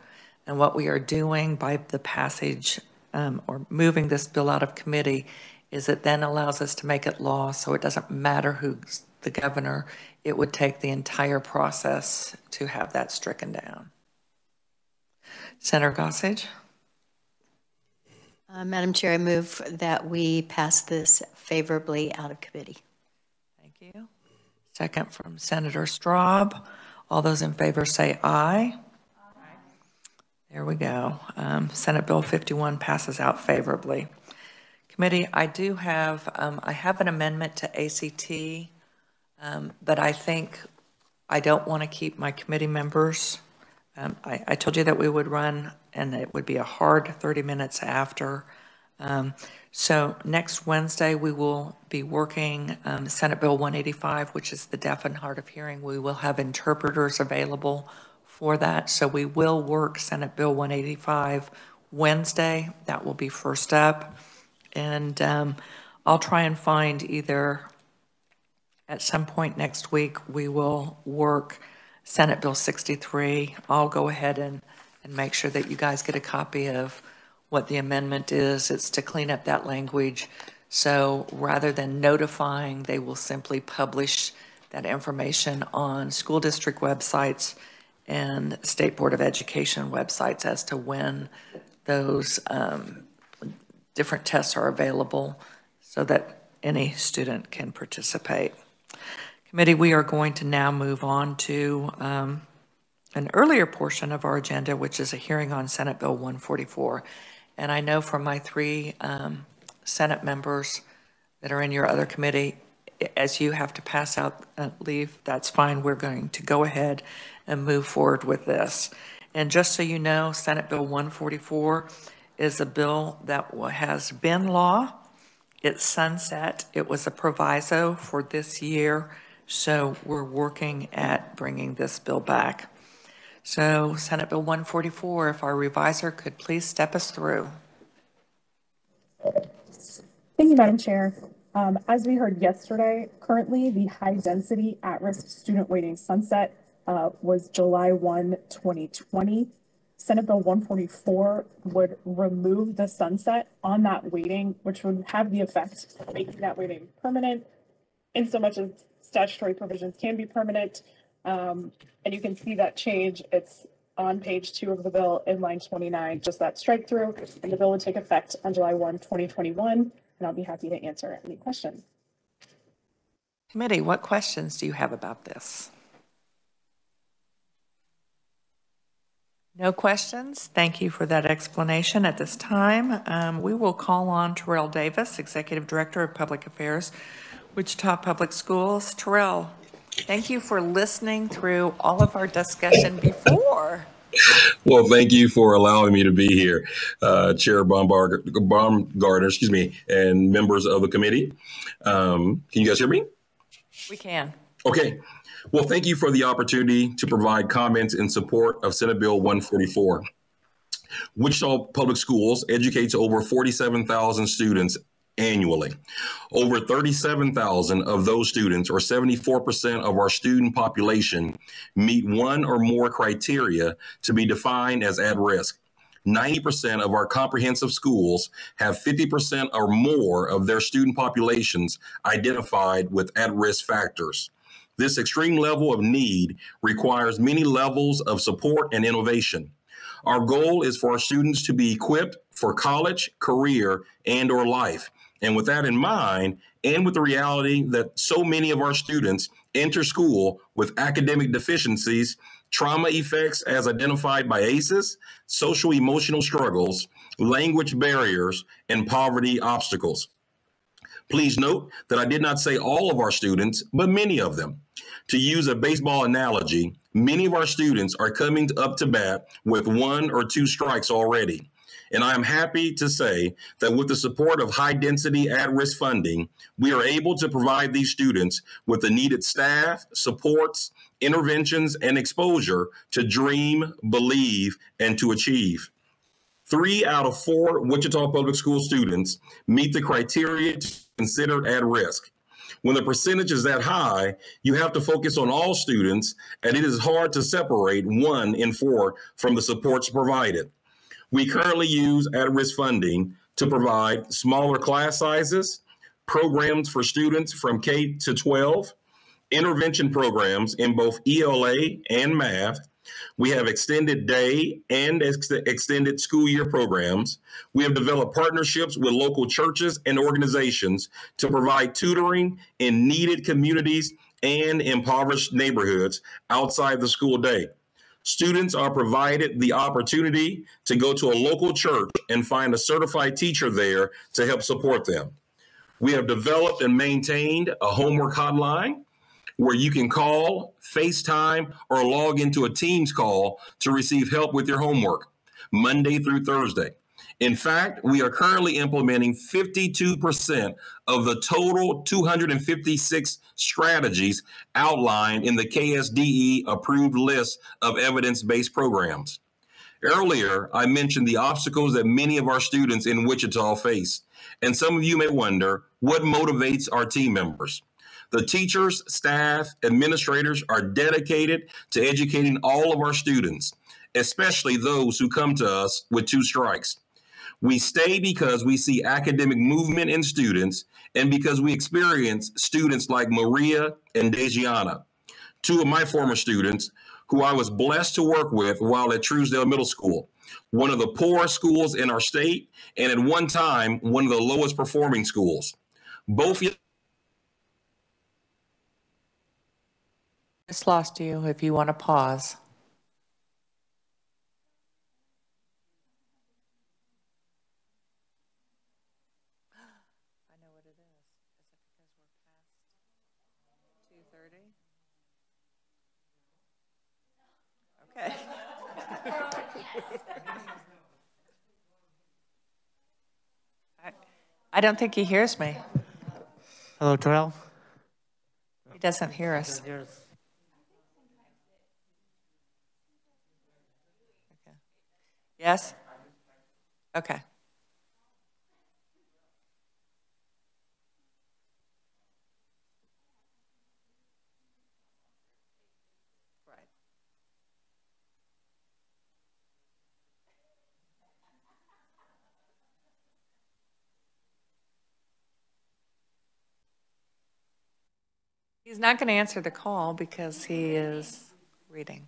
And what we are doing by the passage or moving this bill out of committee is it then allows us to make it law, so it doesn't matter who's the governor. It would take the entire process to have that stricken down. Senator Gossage? Madam Chair, I move that we pass this favorably out of committee. Thank you. Second from Senator Straub. All those in favor say aye. There we go. Senate Bill 51 passes out favorably. Committee, I do have, I have an amendment to ACT, but I think I don't want to keep my committee members. I told you that we would run and it would be a hard 30 minutes after. So next Wednesday, we will be working Senate Bill 185, which is the deaf and hard of hearing. We will have interpreters available for that. So we will work Senate Bill 185 Wednesday. That will be first up. And I'll try and find either at some point next week, we will work Senate Bill 63. I'll go ahead and make sure that you guys get a copy of what the amendment is. It's to clean up that language. So rather than notifying, they will simply publish that information on school district websites and State Board of Education websites as to when those different tests are available so that any student can participate. Committee, we are going to now move on to an earlier portion of our agenda, which is a hearing on Senate Bill 144. And I know from my three Senate members that are in your other committee, as you have to pass out leave, that's fine. We're going to go ahead and move forward with this. And just so you know, Senate Bill 144 is a bill that has been law. It's sunset. It was a proviso for this year. So we're working at bringing this bill back. So Senate Bill 144, if our revisor could please step us through. Thank you, Madam Chair. As we heard yesterday, currently the high density at-risk student waiting sunset was July 1, 2020. Senate Bill 144 would remove the sunset on that waiting, which would have the effect of making that waiting permanent, in so much as statutory provisions can be permanent. And you can see that change. It's on page 2 of the bill in line 29, just that strike through, and the bill would take effect on July 1, 2021. And I'll be happy to answer any questions. Committee, what questions do you have about this? No questions. Thank you for that explanation. At this time, we will call on Terrell Davis, Executive Director of Public Affairs, Wichita Public Schools. Terrell, thank you for listening through all of our discussion before. Well, thank you for allowing me to be here, Chair Baumgartner, and members of the committee. Can you guys hear me? We can. Okay. Well, thank you for the opportunity to provide comments in support of Senate Bill 144. Wichita Public Schools educates over 47,000 students annually. Over 37,000 of those students, or 74% of our student population, meet one or more criteria to be defined as at risk. 90% of our comprehensive schools have 50% or more of their student populations identified with at-risk factors. This extreme level of need requires many levels of support and innovation. Our goal is for our students to be equipped for college, career, and/or life. And with that in mind, and with the reality that so many of our students enter school with academic deficiencies, trauma effects as identified by ACEs, social emotional struggles, language barriers, and poverty obstacles. Please note that I did not say all of our students, but many of them. To use a baseball analogy, many of our students are coming up to bat with 1 or 2 strikes already. And I am happy to say that with the support of high-density at-risk funding, we are able to provide these students with the needed staff, supports, interventions, and exposure to dream, believe, and to achieve. 3 out of 4 Wichita Public School students meet the criteria considered at risk. When the percentage is that high, you have to focus on all students, and it is hard to separate 1 in 4 from the supports provided. We currently use at-risk funding to provide smaller class sizes, programs for students from K to 12, intervention programs in both ELA and math. We have extended day and extended school year programs. We have developed partnerships with local churches and organizations to provide tutoring in needed communities and impoverished neighborhoods outside the school day. Students are provided the opportunity to go to a local church and find a certified teacher there to help support them. We have developed and maintained a homework hotline where you can call, FaceTime, or log into a Teams call to receive help with your homework, Monday through Thursday. In fact, we are currently implementing 52% of the total 256 strategies outlined in the KSDE approved list of evidence-based programs. Earlier, I mentioned the obstacles that many of our students in Wichita face. And some of you may wonder, what motivates our team members? The teachers, staff, administrators are dedicated to educating all of our students, especially those who come to us with 2 strikes. We stay because we see academic movement in students and because we experience students like Maria and Dejiana, 2 of my former students who I was blessed to work with while at Truesdale Middle School, one of the poorest schools in our state, and at one time, one of the lowest performing schools. Both. Just lost you if you want to pause. I know what it is. Is it because we're past 2:30? Okay. I don't think he hears me. Hello, Terrell. He doesn't hear us. Here's Okay. Yes? Okay. Right. He's not going to answer the call because he is reading.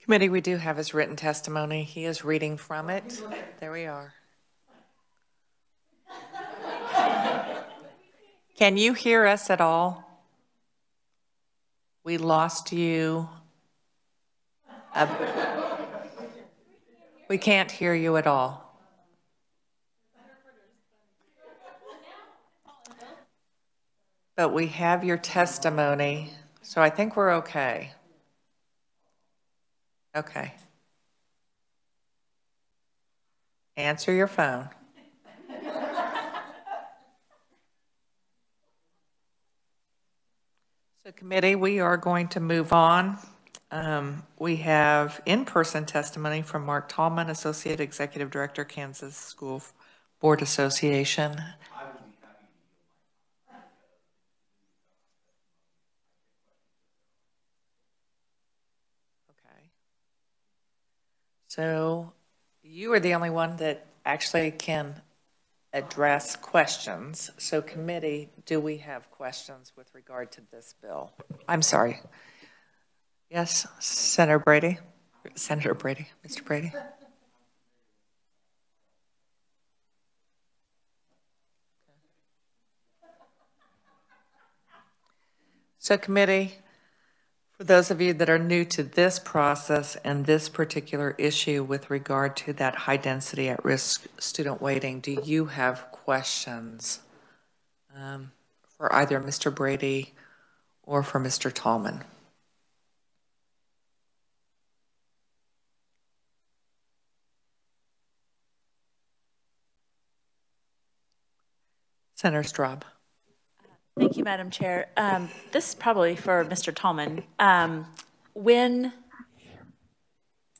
Committee, we do have his written testimony. He is reading from it. There we are. Can you hear us at all? We lost you. We can't hear you at all. But we have your testimony, so I think we're okay. Okay. Answer your phone. So committee, we are going to move on. We have in-person testimony from Mark Tallman, Associate Executive Director, Kansas School Board Association. I will be happy to Okay. So you are the only one that actually can address questions. So committee, do we have questions with regard to this bill? I'm sorry. Yes, Senator Brady, Mr. Brady. So committee, for those of you that are new to this process and this particular issue with regard to that high density at risk student waiting, do you have questions for either Mr. Brady or for Mr. Tallman? Senator Straub. Thank you, Madam Chair. This is probably for Mr. Tallman.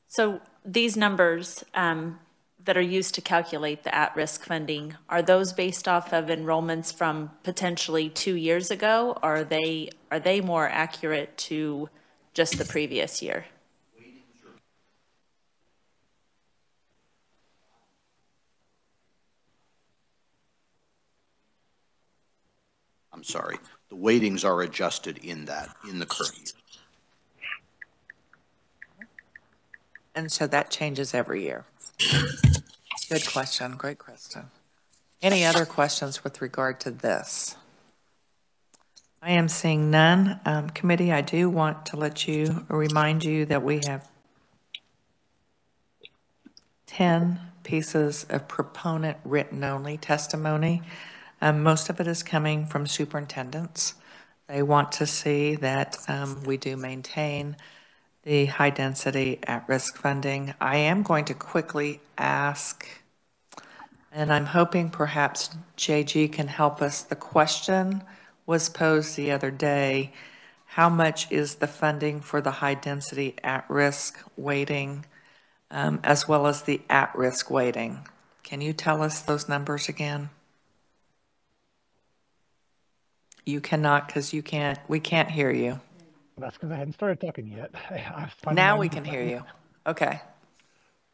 So these numbers that are used to calculate the at-risk funding, are those based off of enrollments from potentially 2 years ago? Or are they more accurate to just the previous year? I'm sorry, the weightings are adjusted in the current year. And so that changes every year. Good question, great question. Any other questions with regard to this? I am seeing none. Committee, I do want to remind you that we have 10 pieces of proponent written-only testimony. Most of it is coming from superintendents. They want to see that we do maintain the high-density at-risk funding. I am going to quickly ask, and I'm hoping perhaps JG can help us. The question was posed the other day, how much is the funding for the high-density at-risk weighting as well as the at-risk weighting? Can you tell us those numbers again? You cannot, because we can't hear you. That's because I hadn't started talking yet. Now we can hear you. Okay.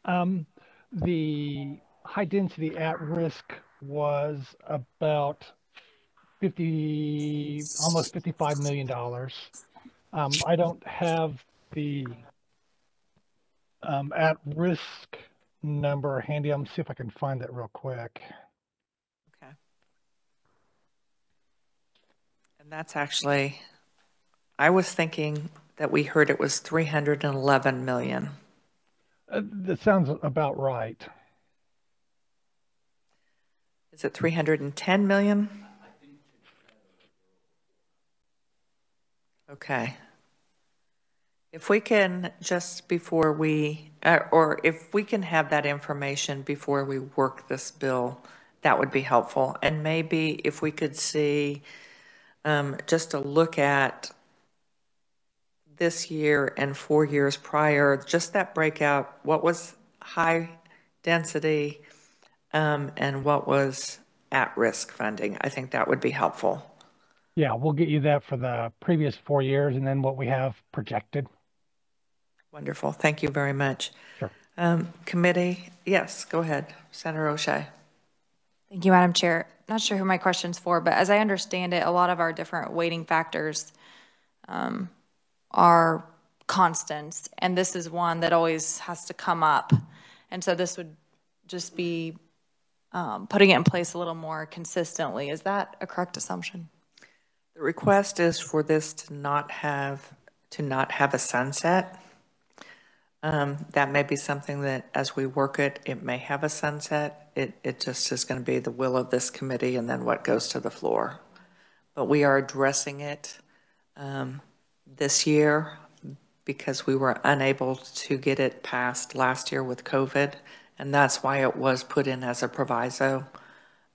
The high density at risk was about almost $55 million. I don't have the at risk number handy. I'm gonna see if I can find that real quick. Okay. And that's actually, I was thinking that we heard it was 311 million. That sounds about right. Is it 310 million? Okay. If we can just before we, or if we can have that information before we work this bill, that would be helpful. And maybe if we could see just a look at this year and 4 years prior, just that breakout, what was high density and what was at-risk funding. I think that would be helpful. Yeah, we'll get you that for the previous 4 years and then what we have projected. Wonderful. Thank you very much. Sure. Committee, yes, go ahead. Senator O'Shea. Thank you, Madam Chair. Not sure who my question's for, but as I understand it, a lot of our different weighting factors are constants, and this is one that always has to come up. And so this would just be putting it in place a little more consistently. Is that a correct assumption? The request is for this to not have a sunset. That may be something that as we work it may have a sunset. It just is going to be the will of this committee and then what goes to the floor. But we are addressing it this year because we were unable to get it passed last year with COVID, and that's why it was put in as a proviso.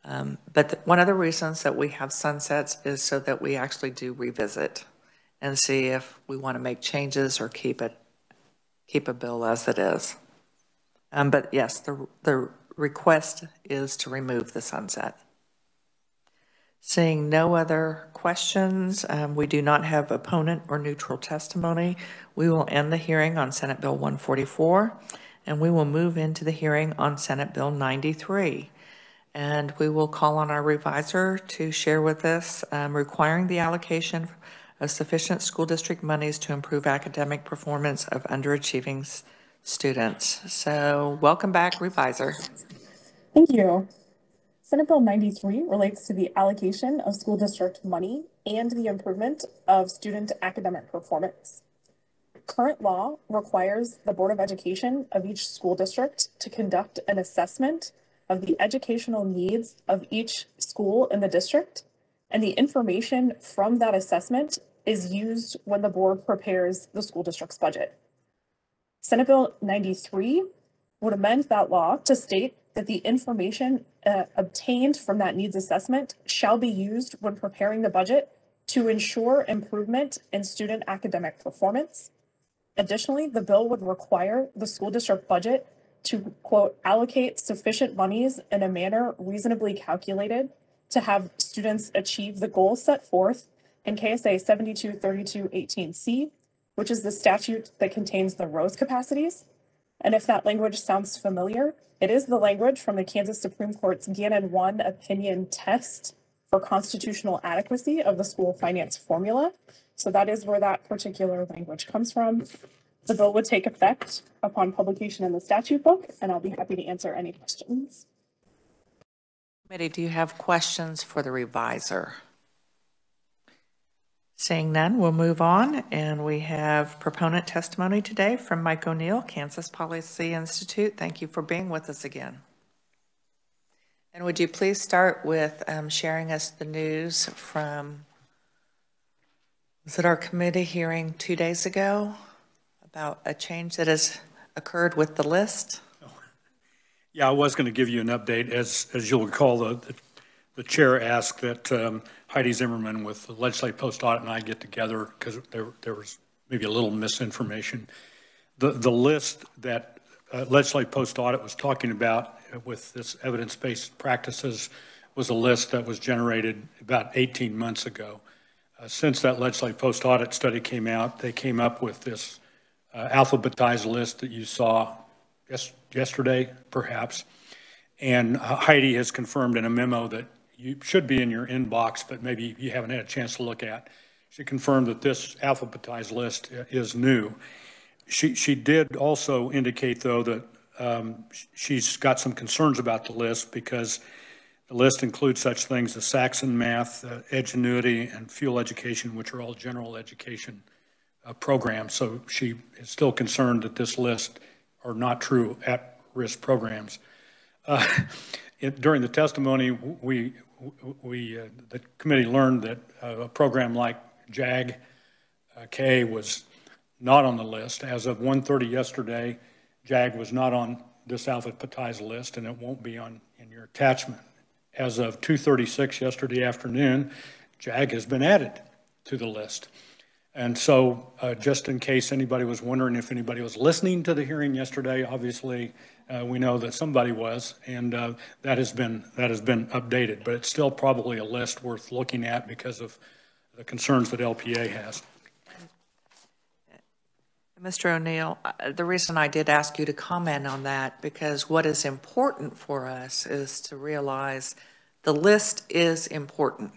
But one of the reasons that we have sunsets is so that we actually do revisit and see if we want to make changes or keep a bill as it is. But yes, the request is to remove the sunset. Seeing no other questions, we do not have opponent or neutral testimony. We will end the hearing on Senate Bill 144, and we will move into the hearing on Senate Bill 93. And we will call on our revisor to share with us requiring the allocation of sufficient school district monies to improve academic performance of underachieving students. So welcome back, revisor. Thank you. Senate Bill 93 relates to the allocation of school district money and the improvement of student academic performance. Current law requires the Board of Education of each school district to conduct an assessment of the educational needs of each school in the district, and the information from that assessment is used when the board prepares the school district's budget. Senate Bill 93 would amend that law to state that the information obtained from that needs assessment shall be used when preparing the budget to ensure improvement in student academic performance. Additionally, the bill would require the school district budget to, quote, allocate sufficient monies in a manner reasonably calculated to have students achieve the goals set forth in KSA 723218C, which is the statute that contains the Rose capacities. And if that language sounds familiar, it is the language from the Kansas Supreme Court's Gannon 1 opinion test for constitutional adequacy of the school finance formula. So that is where that particular language comes from. The bill would take effect upon publication in the statute book, and I'll be happy to answer any questions. Committee, do you have questions for the reviser? Seeing none, we'll move on, and we have proponent testimony today from Mike O'Neill, Kansas Policy Institute. Thank you for being with us again. And would you please start with sharing us the news from, was it our committee hearing 2 days ago about a change that has occurred with the list? Yeah, I was going to give you an update. As you'll recall, the chair asked that Heidi Zimmerman with the Legislative Post Audit and I get together because there was maybe a little misinformation. The list that Legislative Post Audit was talking about with this evidence-based practices was a list that was generated about 18 months ago. Since that Legislative Post Audit study came out, they came up with this alphabetized list that you saw yesterday, perhaps. And Heidi has confirmed in a memo that you should be in your inbox, but maybe you haven't had a chance to look at. She confirmed that this alphabetized list is new. She did also indicate, though, that she's got some concerns about the list because the list includes such things as Saxon Math, Edgenuity, and Fuel Education, which are all general education programs. So she is still concerned that this list are not true at-risk programs. During the testimony, the committee learned that a program like JAG-K was not on the list. As of 1:30 yesterday, JAG was not on this alphabetized list, and it won't be in your attachment. As of 2:36 yesterday afternoon, JAG has been added to the list. And so just in case anybody was wondering if anybody was listening to the hearing yesterday, obviously we know that somebody was, and that has been updated. But it's still probably a list worth looking at because of the concerns that LPA has. Mr. O'Neill, the reason I did ask you to comment on that, because what is important for us is to realize the list is important.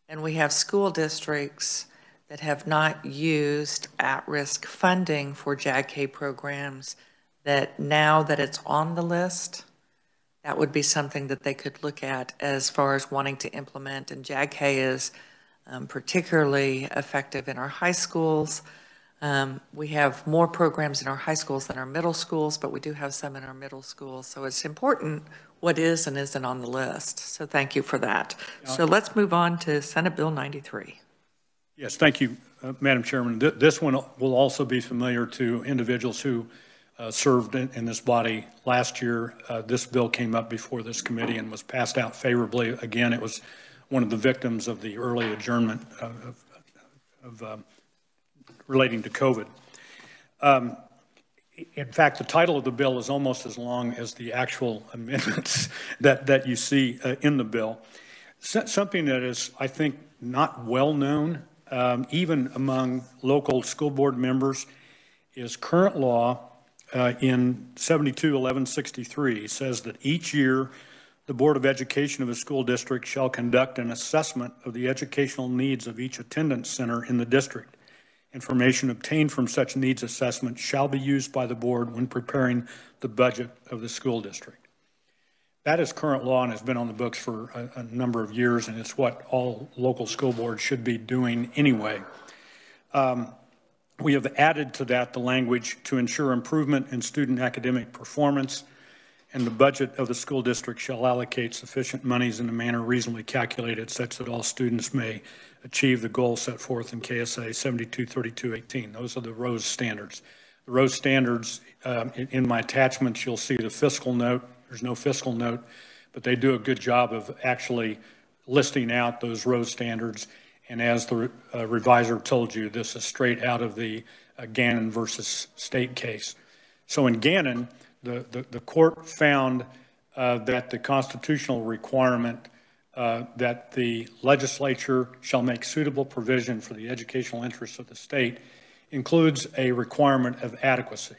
And we have school districts that have not used at-risk funding for JAG-K programs, that now that it's on the list, that would be something that they could look at as far as wanting to implement. And JAG-K is particularly effective in our high schools. We have more programs in our high schools than our middle schools, but we do have some in our middle schools. So it's important what is and isn't on the list. So thank you for that. So let's move on to Senate Bill 93. Yes, thank you, Madam Chairman. This one will also be familiar to individuals who served in this body last year. This bill came up before this committee and was passed out favorably. Again, it was one of the victims of the early adjournment relating to COVID. In fact, the title of the bill is almost as long as the actual amendments that you see in the bill. Something that is, I think, not well known, even among local school board members, is current law in 72-1163 says that each year the Board of Education of a school district shall conduct an assessment of the educational needs of each attendance center in the district. Information obtained from such needs assessment shall be used by the board when preparing the budget of the school district. That is current law and has been on the books for a number of years, and it's what all local school boards should be doing anyway. We have added to that the language to ensure improvement in student academic performance, and the budget of the school district shall allocate sufficient monies in a manner reasonably calculated such that all students may achieve the goals set forth in KSA 723218. Those are the Rose standards. The Rose standards, in my attachments, you'll see the fiscal note. There's no fiscal note, but they do a good job of actually listing out those Rose standards. And as the reviser told you, this is straight out of the Gannon versus State case. So in Gannon, the court found that the constitutional requirement that the legislature shall make suitable provision for the educational interests of the state includes a requirement of adequacy.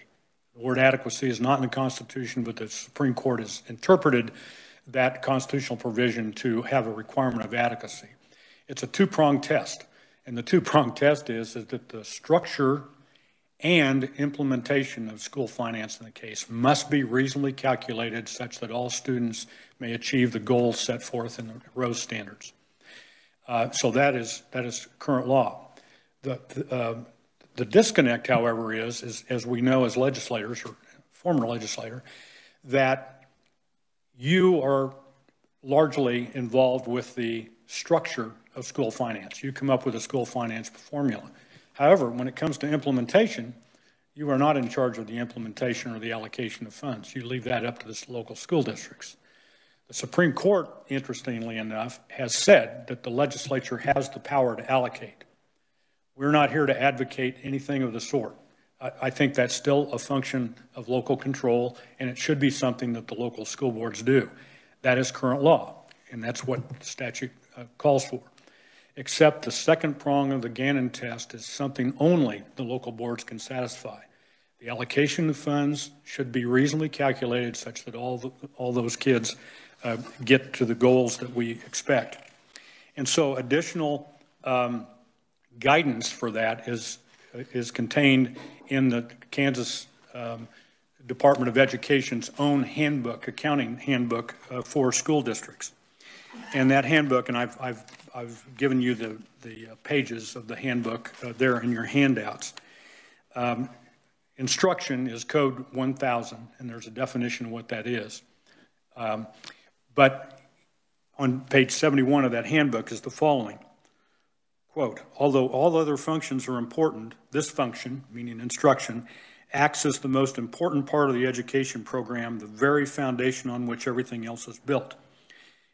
The word adequacy is not in the Constitution, but the Supreme Court has interpreted that constitutional provision to have a requirement of adequacy. It's a two-pronged test, and the two-pronged test is that the structure and implementation of school finance in the case must be reasonably calculated such that all students may achieve the goals set forth in the Rose standards. So that is current law. The disconnect, however, is as we know as legislators or former legislator, that you are largely involved with the structure of school finance. You come up with a school finance formula. However, when it comes to implementation, you are not in charge of the implementation or the allocation of funds. You leave that up to the local school districts. The Supreme Court, interestingly enough, has said that the legislature has the power to allocate. We're not here to advocate anything of the sort. I think that's still a function of local control, and it should be something that the local school boards do. That is current law, and that's what the statute calls for. Except the second prong of the Gannon test is something only the local boards can satisfy. The allocation of funds should be reasonably calculated such that all those kids get to the goals that we expect. And so additional guidance for that is contained in the Kansas Department of Education's own handbook, accounting handbook for school districts. And that handbook, and I've given you the pages of the handbook there in your handouts. Instruction is code 1000, and there's a definition of what that is. But on page 71 of that handbook is the following, quote, although all other functions are important, this function, meaning instruction, acts as the most important part of the education program, the very foundation on which everything else is built.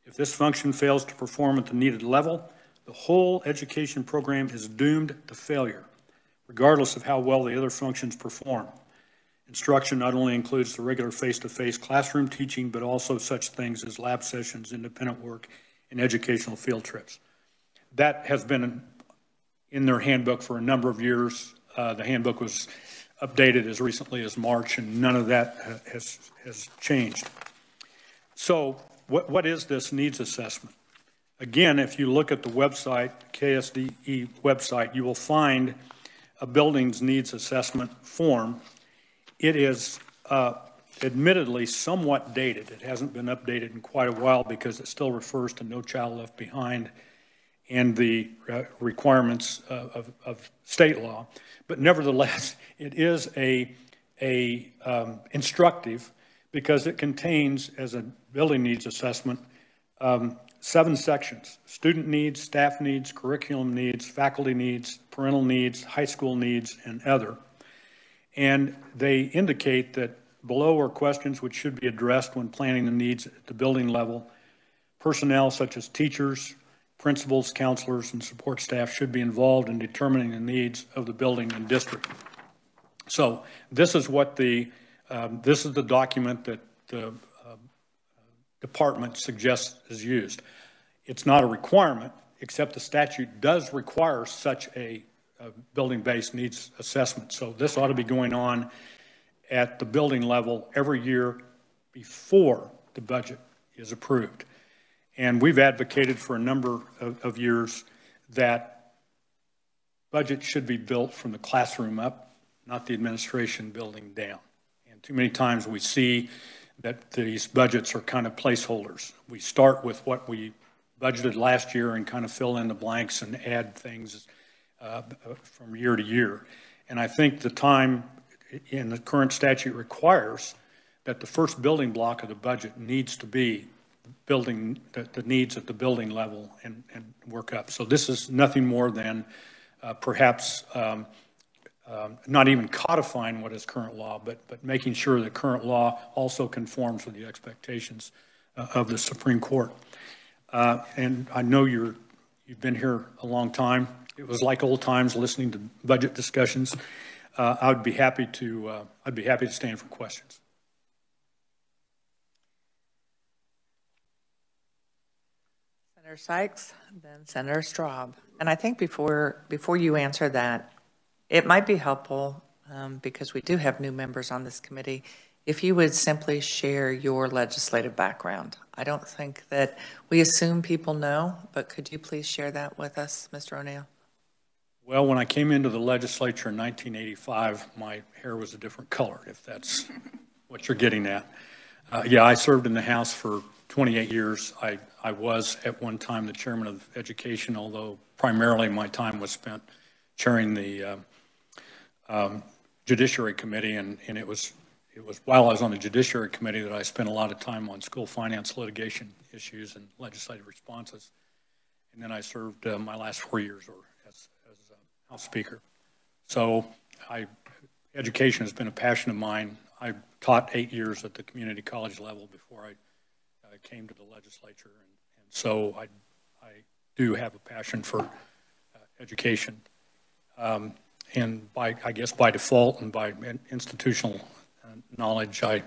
If this function fails to perform at the needed level, the whole education program is doomed to failure, regardless of how well the other functions perform. Instruction not only includes the regular face-to-face classroom teaching, but also such things as lab sessions, independent work, and educational field trips. That has been in their handbook for a number of years. The handbook was updated as recently as March, and none of that has changed. So what is this needs assessment? Again, if you look at the website, KSDE website, you will find a buildings needs assessment form. It is admittedly somewhat dated. It hasn't been updated in quite a while because it still refers to No Child Left Behind and the requirements of state law. But nevertheless, it is instructive because it contains, as a building needs assessment, 7 sections: student needs, staff needs, curriculum needs, faculty needs, parental needs, high school needs, and other. And they indicate that below are questions which should be addressed when planning the needs at the building level. Personnel such as teachers, principals, counselors, and support staff should be involved in determining the needs of the building and district. So this is what this is the document that the department suggests is used. It's not a requirement, except the statute does require such a building-based needs assessment. So this ought to be going on at the building level every year before the budget is approved. And we've advocated for a number of years that budget should be built from the classroom up, not the administration building down. And too many times we see that these budgets are kind of placeholders. We start with what we budgeted last year and kind of fill in the blanks and add things from year to year. And I think the time in the current statute requires that the first building block of the budget needs to be building the needs at the building level and work up. So this is nothing more than perhaps not even codifying what is current law, but making sure that current law also conforms with the expectations of the Supreme Court. And I know you've been here a long time. It was like old times listening to budget discussions. I'd be happy to stand for questions. Senator Sykes, then Senator Straub. And I think before you answer that, it might be helpful, because we do have new members on this committee, if you would simply share your legislative background. I don't think that we assume people know, but could you please share that with us, Mr. O'Neill? Well, when I came into the legislature in 1985, my hair was a different color, if that's what you're getting at. Yeah, I served in the House for 28 years. I was at one time the chairman of education, although primarily my time was spent chairing the Judiciary Committee, and it was while I was on the Judiciary Committee that I spent a lot of time on school finance litigation issues and legislative responses. And then I served my last 4 years as House Speaker. So education has been a passion of mine. I taught 8 years at the community college level before I came to the legislature, and so I do have a passion for education. And I guess by default and by institutional knowledge, I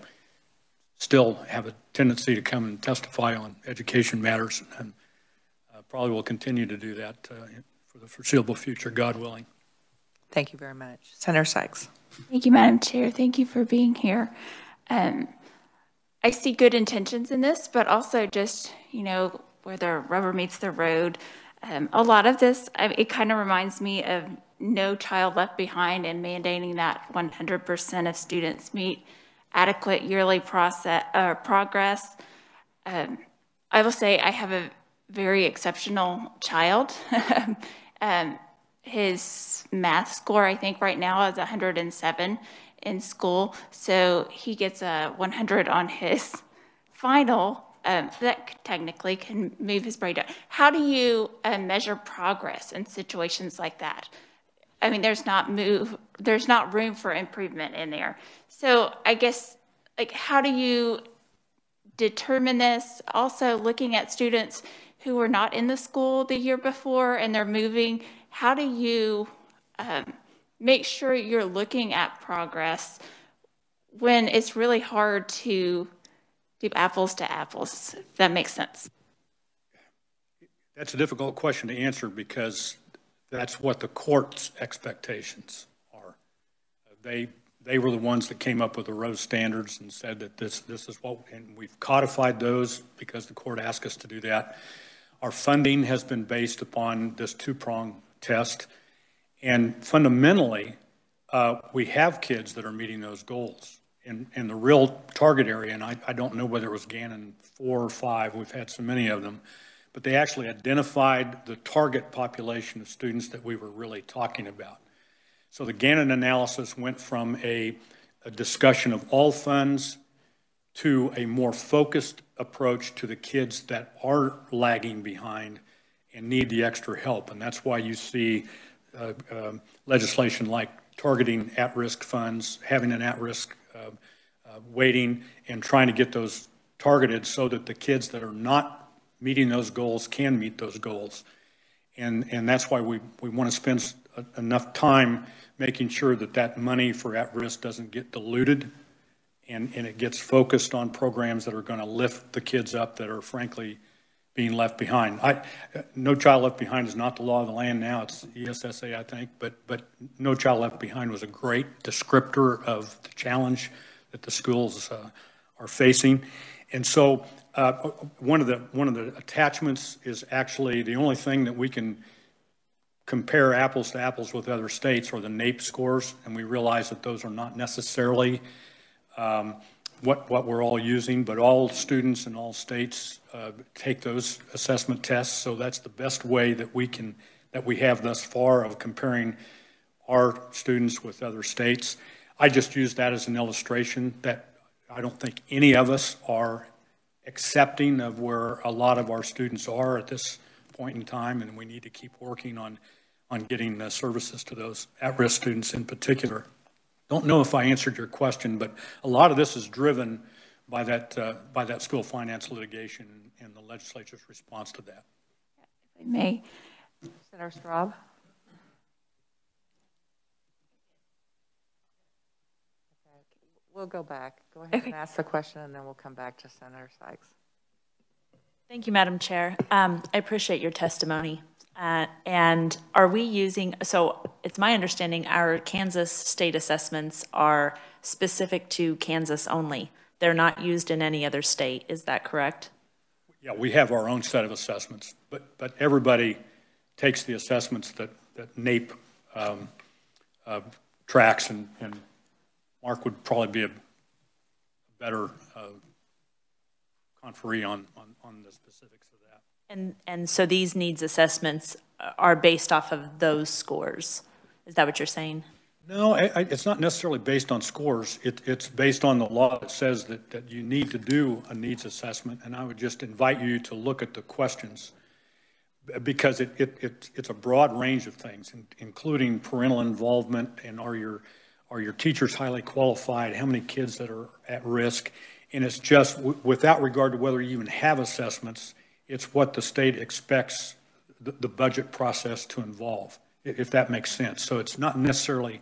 still have a tendency to come and testify on education matters, and probably will continue to do that for the foreseeable future, God willing. Thank you very much. Senator Sykes. Thank you, Madam Chair. Thank you for being here. I see good intentions in this, but also just, where the rubber meets the road. A lot of this, it kind of reminds me of No Child Left Behind and mandating that 100% of students meet adequate yearly progress. I will say I have a very exceptional child. His math score, I think right now is 107 in school. So he gets a 100 on his final. That technically can move his brain down. How do you measure progress in situations like that? I mean, there's not room for improvement in there. So I guess, how do you determine this? Also, looking at students who were not in the school the year before and they're moving, how do you make sure you're looking at progress when it's really hard to do apples to apples, if that makes sense? That's a difficult question to answer because that's what the court's expectations are. They were the ones that came up with the Rose standards and said that this is what, and we've codified those because the court asked us to do that. Our funding has been based upon this two-prong test, and fundamentally, we have kids that are meeting those goals. In the real target area, and I don't know whether it was Gannon 4 or 5, we've had so many of them, but they actually identified the target population of students that we were really talking about. So the Gannon analysis went from a discussion of all funds to a more focused approach to the kids that are lagging behind and need the extra help. And that's why you see legislation like targeting at-risk funds, having an at-risk weighting, and trying to get those targeted so that the kids that are not meeting those goals can meet those goals. And that's why we want to spend enough time making sure that that money for at-risk doesn't get diluted and it gets focused on programs that are going to lift the kids up that are frankly being left behind. No Child Left Behind is not the law of the land now. It's ESSA, I think, but No Child Left Behind was a great descriptor of the challenge that the schools are facing. And so one of the attachments is actually the only thing that we can compare apples to apples with other states are the NAEP scores, and we realize that those are not necessarily what we're all using, but all students in all states take those assessment tests. So that's the best way that we have thus far of comparing our students with other states. I just use that as an illustration that I don't think any of us are accepting of where a lot of our students are at this point in time, and we need to keep working on getting services to those at-risk students in particular. Don't know if I answered your question, but a lot of this is driven by that school finance litigation and the legislature's response to that. If I may. Senator Straub. We'll go back. Go ahead and ask the question, and then we'll come back to Senator Sykes. Thank you, Madam Chair. I appreciate your testimony. And are we using, so it's my understanding our Kansas state assessments are specific to Kansas only. They're not used in any other state. Is that correct? Yeah, we have our own set of assessments, but everybody takes the assessments that NAEP tracks, and Mark would probably be a better conferee on the specifics of that. And so these needs assessments are based off of those scores. Is that what you're saying? No, it's not necessarily based on scores. It's based on the law that says that you need to do a needs assessment, and I would just invite you to look at the questions, because it's a broad range of things, including parental involvement, and are your teachers highly qualified, how many kids that are at risk, and it's just without regard to whether you even have assessments, it's what the state expects the budget process to involve, if that makes sense. So it's not necessarily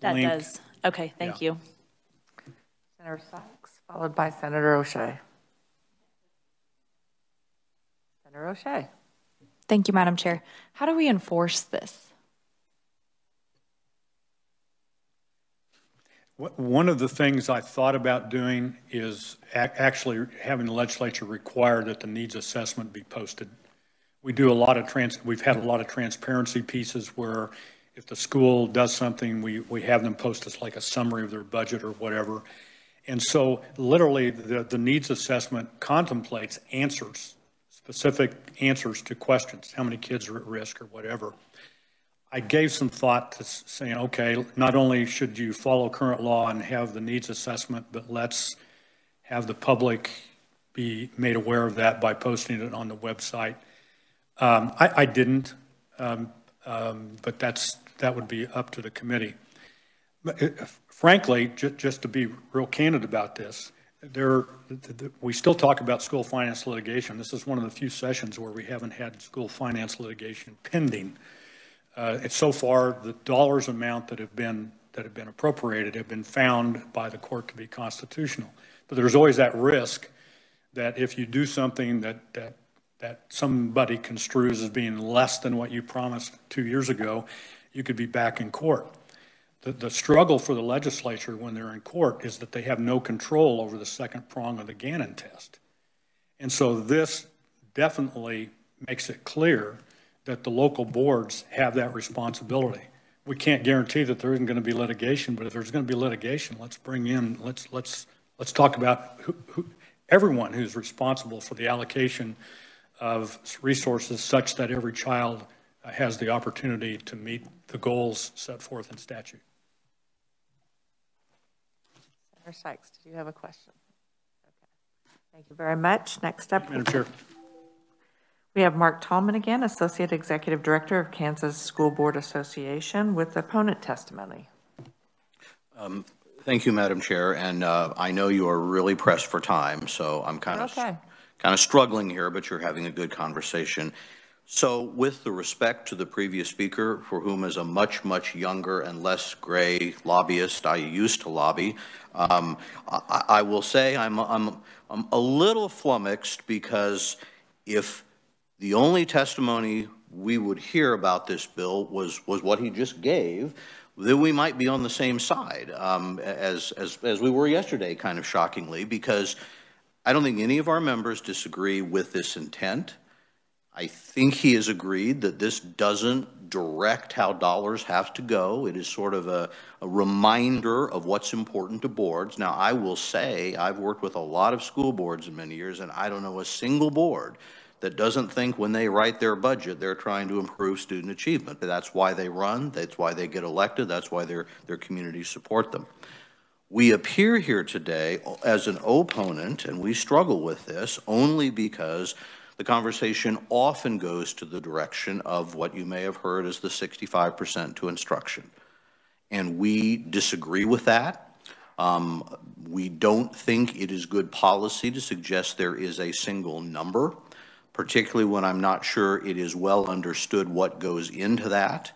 That linked. does. Okay, thank you. Senator Sykes, followed by Senator O'Shea. Senator O'Shea. Thank you, Madam Chair. How do we enforce this? One of the things I thought about doing is actually having the legislature require that the needs assessment be posted. We do a lot of we've had a lot of transparency pieces where if the school does something, we have them post as like a summary of their budget or whatever. And so literally the needs assessment contemplates answers, specific answers to questions, how many kids are at risk or whatever. I gave some thought to saying, okay, not only should you follow current law and have the needs assessment, but let's have the public be made aware of that by posting it on the website. I didn't, but that would be up to the committee. But frankly, just to be real candid about this, we still talk about school finance litigation. This is one of the few sessions where we haven't had school finance litigation pending. So far, the dollars amount that have been appropriated have been found by the court to be constitutional. But there's always that risk that if you do something that somebody construes as being less than what you promised 2 years ago, you could be back in court. The struggle for the legislature when they're in court is that they have no control over the second prong of the Gannon test. And so this definitely makes it clear that the local boards have that responsibility. We can't guarantee that there isn't going to be litigation, but if there's going to be litigation, let's talk about everyone who's responsible for the allocation of resources such that every child has the opportunity to meet the goals set forth in statute. Senator Sykes, did you have a question? Okay. Thank you very much. Next up, Madam Chair. We have Mark Tallman again, Associate Executive Director of Kansas School Board Association, with opponent testimony. Thank you, Madam Chair, and I know you are really pressed for time, so I'm kind of struggling here, but you're having a good conversation. So with the respect to the previous speaker, for whom is a much, much younger and less gray lobbyist I used to lobby, I will say I'm a little flummoxed, because if the only testimony we would hear about this bill was what he just gave, then we might be on the same side as we were yesterday, kind of shockingly, because I don't think any of our members disagree with this intent. I think he has agreed that this doesn't direct how dollars have to go. It is sort of a reminder of what's important to boards. Now, I will say I've worked with a lot of school boards in many years, and I don't know a single board that doesn't think when they write their budget they're trying to improve student achievement. But that's why they run, that's why they get elected, that's why their communities support them. We appear here today as an opponent, and we struggle with this only because the conversation often goes to the direction of what you may have heard as the 65% to instruction. And we disagree with that. We don't think it is good policy to suggest there is a single number, particularly when I'm not sure it is well understood what goes into that.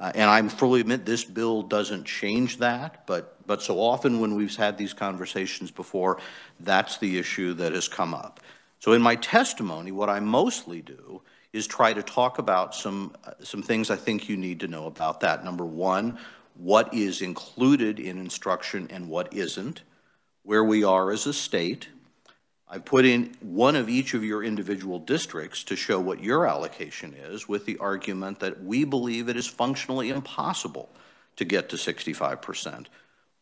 And I fully admit this bill doesn't change that, but so often when we've had these conversations before, that's the issue that has come up. So in my testimony, what I mostly do is try to talk about some things I think you need to know about that. Number one, what is included in instruction and what isn't, where we are as a state. I put in one of each of your individual districts to show what your allocation is, with the argument that we believe it is functionally impossible to get to 65%.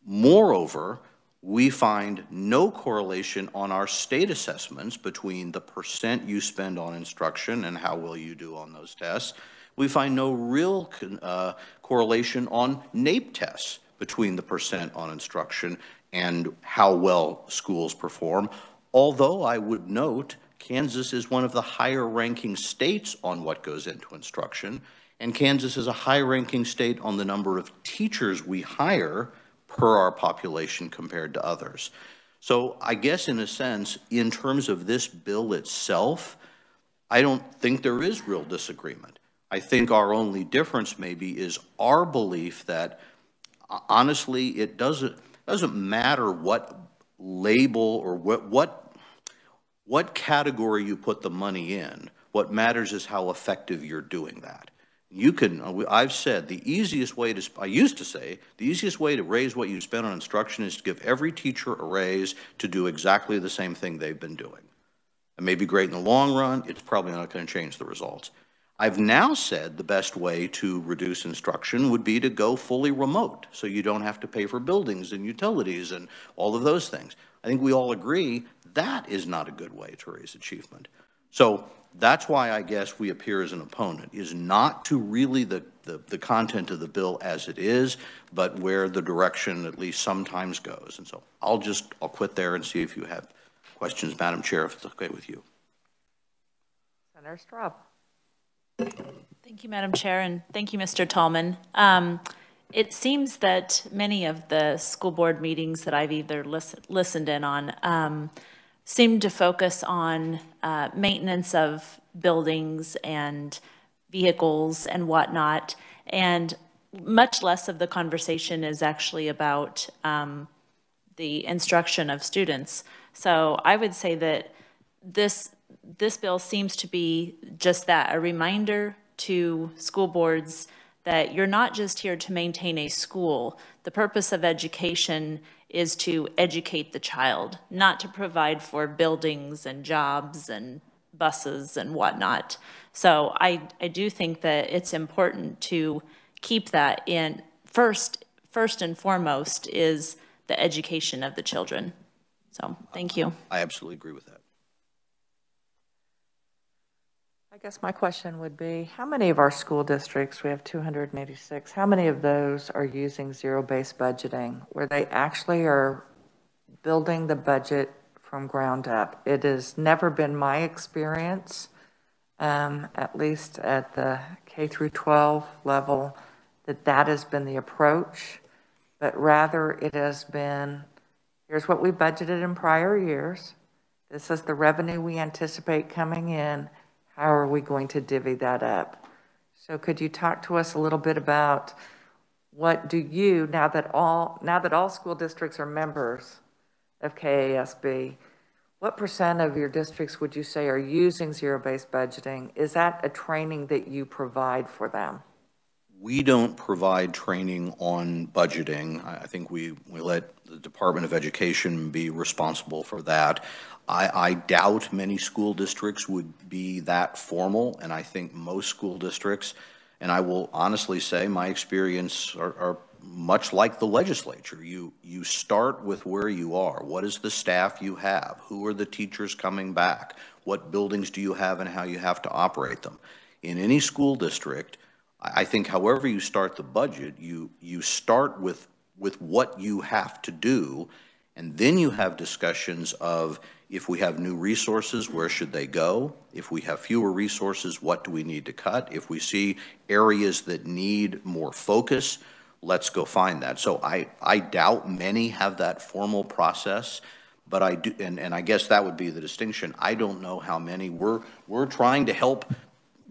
Moreover, we find no correlation on our state assessments between the percent you spend on instruction and how well you do on those tests. We find no real correlation on NAEP tests between the percent on instruction and how well schools perform. Although I would note, Kansas is one of the higher ranking states on what goes into instruction, and Kansas is a high ranking state on the number of teachers we hire per our population compared to others. So I guess in a sense, in terms of this bill itself, I don't think there is real disagreement. I think our only difference maybe is our belief that honestly, it doesn't matter what label or what category you put the money in. What matters is how effective you're doing that. You can, I've said the easiest way to, I used to say, the easiest way to raise what you spend on instruction is to give every teacher a raise to do exactly the same thing they've been doing. It may be great in the long run, it's probably not going to change the results. I've now said the best way to reduce instruction would be to go fully remote, so you don't have to pay for buildings and utilities and all of those things. I think we all agree that is not a good way to raise achievement. So that's why I guess we appear as an opponent, is not to really the content of the bill as it is, but where the direction at least sometimes goes. And so I'll quit there and see if you have questions, Madam Chair, if it's okay with you. Senator Straub. Thank you, Madam Chair, and thank you, Mr. Tallman. It seems that many of the school board meetings that I've either listened in on seem to focus on maintenance of buildings and vehicles and whatnot, and much less of the conversation is actually about the instruction of students. So I would say that this bill seems to be just that, a reminder to school boards that you're not just here to maintain a school. The purpose of education is to educate the child, not to provide for buildings and jobs and buses and whatnot. So I do think that it's important to keep that in first and foremost is the education of the children. So thank you. I absolutely agree with that. I guess my question would be, how many of our school districts, we have 286, how many of those are using zero-based budgeting, where they actually are building the budget from ground up? It has never been my experience, at least at the K through 12 level, that has been the approach, but rather it has been, here's what we budgeted in prior years, this is the revenue we anticipate coming in, how are we going to divvy that up? So could you talk to us a little bit about what do you, now that all school districts are members of KASB, what percent of your districts would you say are using zero-based budgeting? Is that a training that you provide for them? We don't provide training on budgeting. I think we let the Department of Education be responsible for that. I doubt many school districts would be that formal, and I think most school districts, and I will honestly say my experience are much like the legislature. You start with where you are. What is the staff you have? Who are the teachers coming back? What buildings do you have and how you have to operate them? In any school district, I think however you start the budget, you start with what you have to do, and then you have discussions of, if we have new resources, where should they go? If we have fewer resources, what do we need to cut? If we see areas that need more focus, let's go find that. So I doubt many have that formal process, but I do, and I guess that would be the distinction. I don't know how many. We're trying to help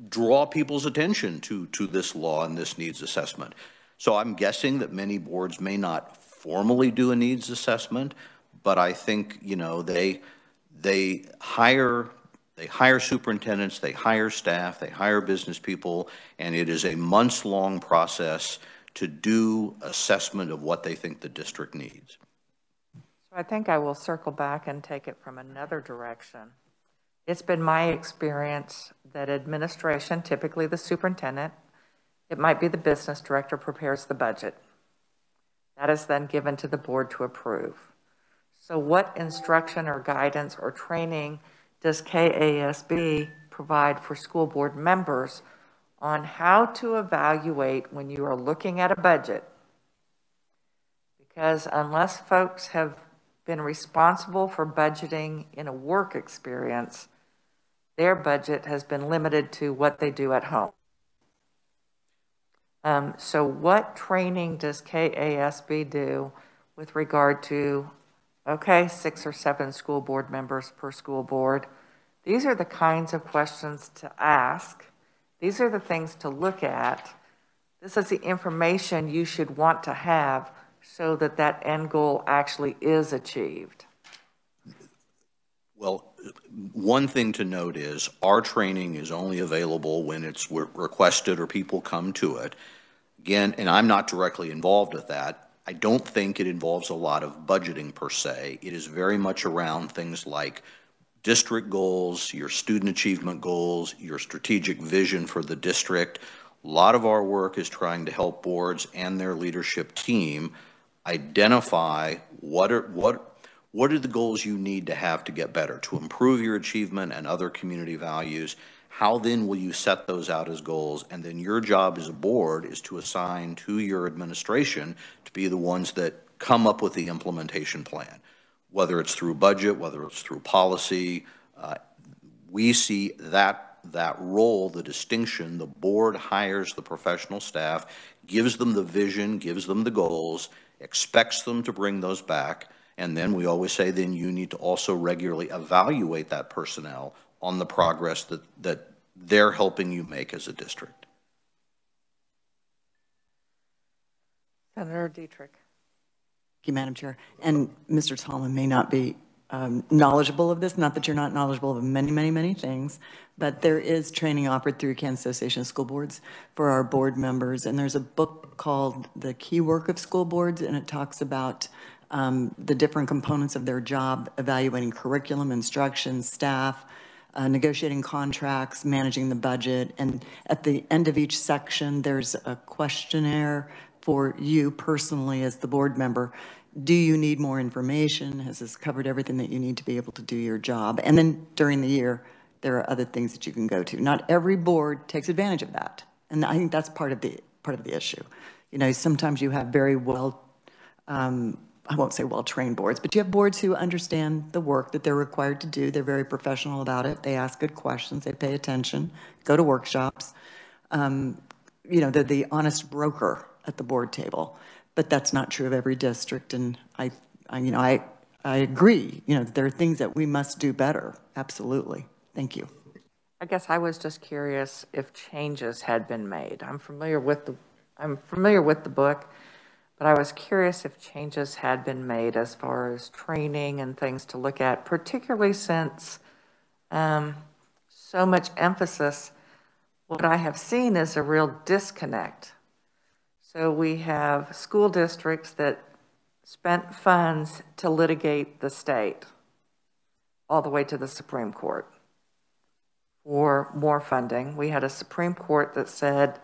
draw people's attention to this law and this needs assessment. So I'm guessing that many boards may not formally do a needs assessment, but I think, you know, they hire superintendents, they hire staff, they hire business people, and it is a months-long process to do assessment of what they think the district needs. So I think I will circle back and take it from another direction. It's been my experience that administration, typically the superintendent, it might be the business director, prepares the budget. That is then given to the board to approve. So what instruction or guidance or training does KASB provide for school board members on how to evaluate when you are looking at a budget? Because unless folks have been responsible for budgeting in a work experience, their budget has been limited to what they do at home. So what training does KASB do with regard to, okay, 6 or 7 school board members per school board? These are the kinds of questions to ask. These are the things to look at. This is the information you should want to have so that that end goal actually is achieved. Well, one thing to note is our training is only available when it's requested or people come to it. Again, and I'm not directly involved with that. I don't think it involves a lot of budgeting per se. It is very much around things like district goals, your student achievement goals, your strategic vision for the district. A lot of our work is trying to help boards and their leadership team identify what are the goals you need to have to get better, to improve your achievement and other community values. How then will you set those out as goals? And then your job as a board is to assign to your administration to be the ones that come up with the implementation plan, whether it's through budget, whether it's through policy. We see that role, the distinction. The board hires the professional staff, gives them the vision, gives them the goals, expects them to bring those back. And then we always say, then you need to also regularly evaluate that personnel on the progress that they're helping you make as a district. Senator Dietrich. Thank you, Madam Chair. And Mr. Tallman may not be knowledgeable of this, not that you're not knowledgeable of many, many, many things, but there is training offered through Kansas Association of School Boards for our board members. And there's a book called The Key Work of School Boards, and it talks about the different components of their job, evaluating curriculum, instruction, staff, negotiating contracts, managing the budget. And at the end of each section, there's a questionnaire for you personally as the board member. Do you need more information? Has this covered everything that you need to be able to do your job? And then during the year, there are other things that you can go to. Not every board takes advantage of that. And I think that's part of the issue. You know, sometimes you have very well, I won't say well-trained boards, but you have boards who understand the work that they're required to do. They're very professional about it. They ask good questions. They pay attention, go to workshops. You know, they're the honest broker at the board table, but that's not true of every district. And I agree, you know, that there are things that we must do better. Absolutely. Thank you. I guess I was just curious if changes had been made. I'm familiar with the book, but I was curious if changes had been made as far as training and things to look at, particularly since so much emphasis. What I have seen is a real disconnect. So we have school districts that spent funds to litigate the state all the way to the Supreme Court for more funding. We had a Supreme Court that said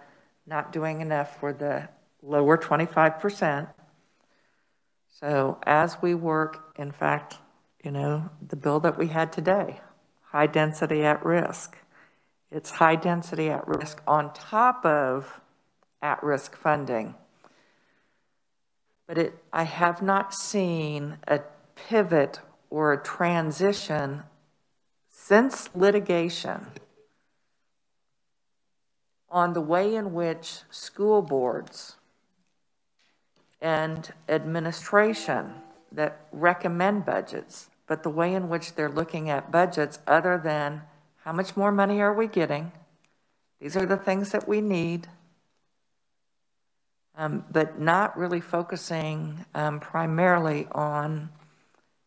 not doing enough for the lower 25%. So as we work, in fact, you know, the bill that we had today, high density at risk, it's high density at risk on top of at-risk funding. But I have not seen a pivot or a transition since litigation on the way in which school boards and administration that recommend budgets, but the way in which they're looking at budgets other than how much more money are we getting? These are the things that we need. But not really focusing primarily on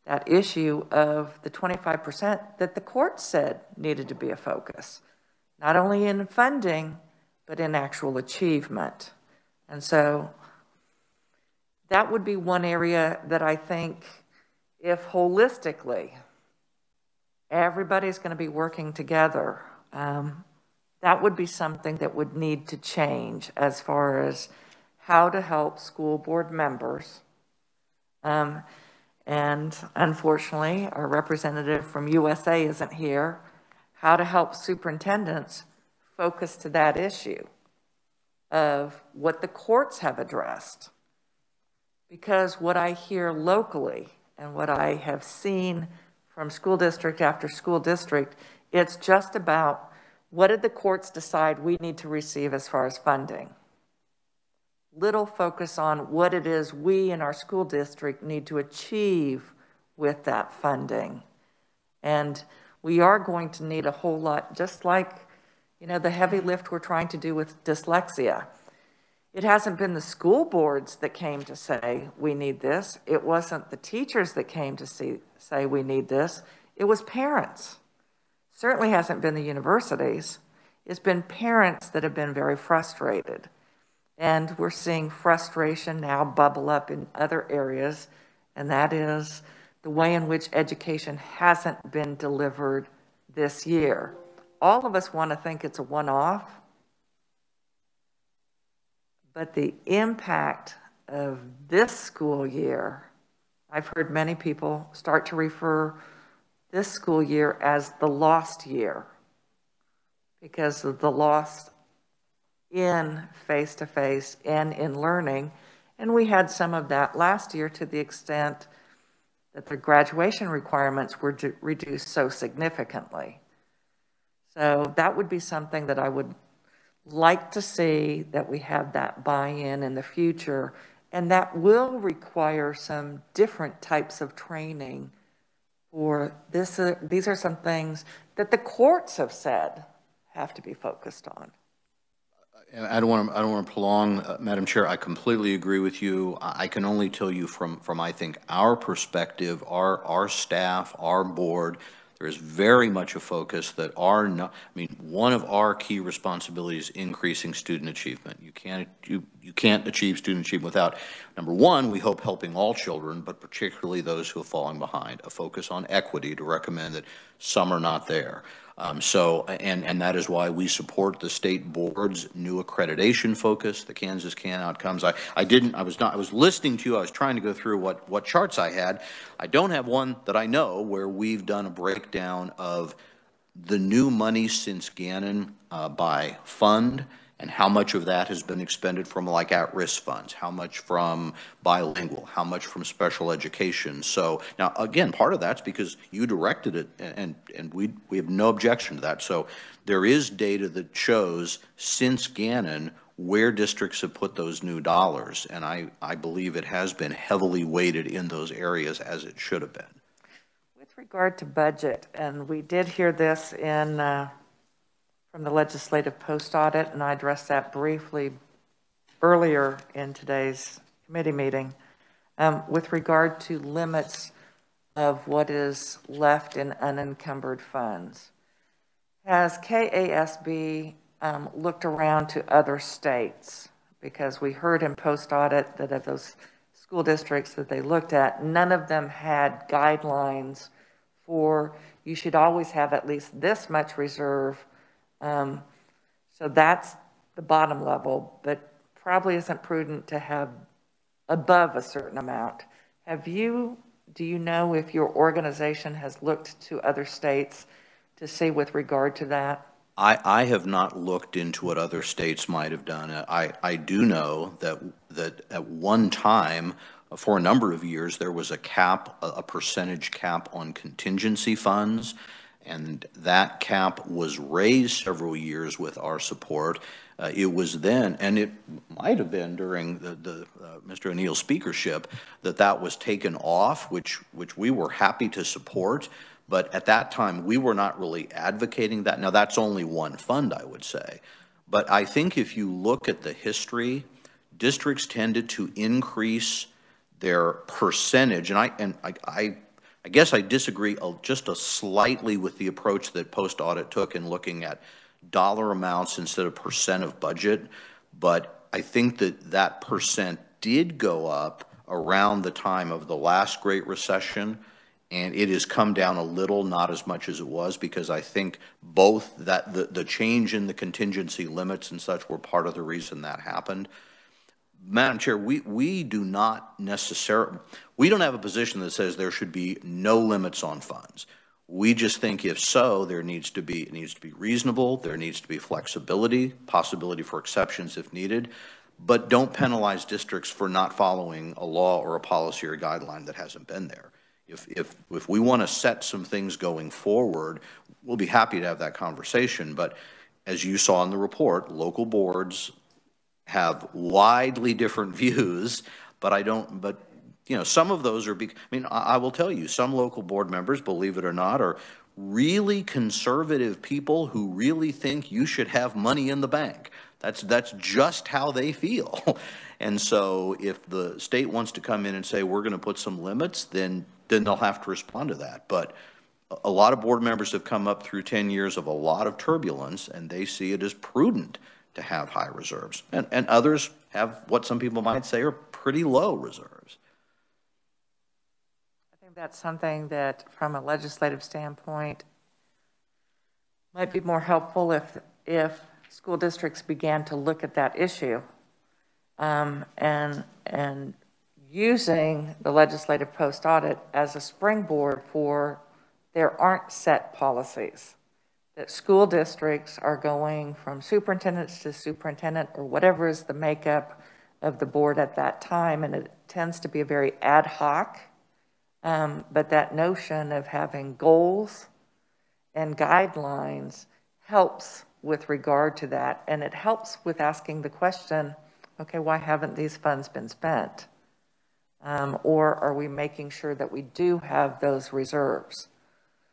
that issue of the 25% that the court said needed to be a focus, not only in funding, but in actual achievement. And so that would be one area that I think if holistically everybody's going to be working together, that would be something that would need to change as far as how to help school board members. And unfortunately, our representative from USA isn't here. How to help superintendents focus to that issue of what the courts have addressed. Because what I hear locally and what I have seen from school district after school district, it's just about what did the courts decide we need to receive as far as funding. Little focus on what it is we in our school district need to achieve with that funding. And we are going to need a whole lot, just like, you know, the heavy lift we're trying to do with dyslexia. It hasn't been the school boards that came to say we need this. It wasn't the teachers that came to say we need this. It was parents. Certainly hasn't been the universities. It's been parents that have been very frustrated. And we're seeing frustration now bubble up in other areas, and that is the way in which education hasn't been delivered this year. All of us want to think it's a one-off, but the impact of this school year, I've heard many people start to refer this school year as the lost year because of the loss in face-to-face and in learning. And we had some of that last year to the extent that the graduation requirements were reduced so significantly. So that would be something that I would like to see, that we have that buy-in in the future, and that will require some different types of training for this. These are some things that the courts have said have to be focused on. I don't want to prolong, Madam Chair. I completely agree with you. I can only tell you from I think our perspective, our staff, our board, there is very much a focus that one of our key responsibilities is increasing student achievement. You can't achieve student achievement without, number one, we hope helping all children, but particularly those who are falling behind. A focus on equity to recommend that some are not there. And that is why we support the state board's new accreditation focus, the Kansas CAN outcomes. I was listening to you, I was trying to go through what charts I had. I don't have one that I know where we've done a breakdown of the new money since Gannon by fund, and how much of that has been expended from like at-risk funds, how much from bilingual, how much from special education. So now, again, part of that's because you directed it, and we have no objection to that. So there is data that shows since Gannon where districts have put those new dollars, and I believe it has been heavily weighted in those areas as it should have been. With regard to budget, and we did hear this in from the legislative post-audit, and I addressed that briefly earlier in today's committee meeting, with regard to limits of what is left in unencumbered funds. Has KASB looked around to other states? Because we heard in post-audit that of those school districts that they looked at, none of them had guidelines for you should always have at least this much reserve. So that's the bottom level, but probably isn't prudent to have above a certain amount. Do you know if your organization has looked to other states to see with regard to that? I have not looked into what other states might have done. I do know that at one time, for a number of years, there was a cap, a percentage cap on contingency funds, and that cap was raised several years with our support. It was then, and it might have been during the Mr. O'Neill's speakership, that was taken off, which we were happy to support. But at that time, we were not really advocating that. Now, that's only one fund, I would say. But I think if you look at the history, districts tended to increase their percentage, and I guess I disagree just slightly with the approach that post-audit took in looking at dollar amounts instead of percent of budget, but I think that percent did go up around the time of the last Great Recession, And it has come down a little, not as much as it was, because I think both that the change in the contingency limits and such were part of the reason that happened. Madam Chair, we do not necessarily, we don't have a position that says there should be no limits on funds. We just think if so, it needs to be reasonable, there needs to be flexibility, possibility for exceptions if needed, but don't penalize districts for not following a law or a policy or guideline that hasn't been there. If we want to set some things going forward, we'll be happy to have that conversation, but as you saw in the report, local boards have widely different views, but you know, some of those are, I mean, I will tell you, some local board members, believe it or not, are really conservative people who really think you should have money in the bank. That's just how they feel. And so if the state wants to come in and say, we're going to put some limits, then they'll have to respond to that. But a lot of board members have come up through 10 years of a lot of turbulence, and they see it as prudent to have high reserves. And others have what some people might say are pretty low reserves. I think that's something that, from a legislative standpoint, might be more helpful if school districts began to look at that issue and using the legislative post-audit as a springboard for there aren't set policies. That school districts are going from superintendents to superintendent or whatever is the makeup of the board at that time, and it tends to be a very ad hoc, but that notion of having goals and guidelines helps with regard to that, and it helps with asking the question, okay, why haven't these funds been spent? Or are we making sure that we do have those reserves?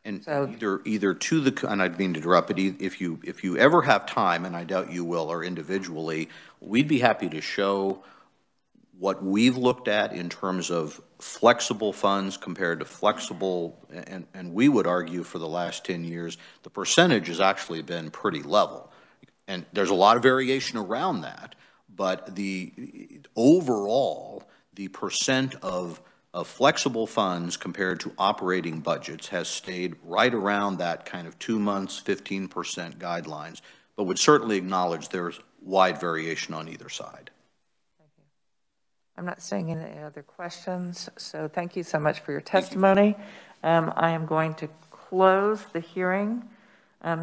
And so, either to the, and I didn't mean to interrupt, but if you ever have time, and I doubt you will, or individually, we'd be happy to show what we've looked at in terms of flexible funds compared to flexible, and we would argue for the last 10 years, the percentage has actually been pretty level. And there's a lot of variation around that, but overall, the percent of flexible funds compared to operating budgets has stayed right around that kind of 2 months, 15% guidelines, but would certainly acknowledge there's wide variation on either side. Thank you. I'm not seeing any other questions, so thank you so much for your testimony. I am going to close the hearing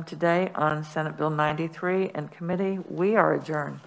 today on Senate Bill 93 and committee. We are adjourned.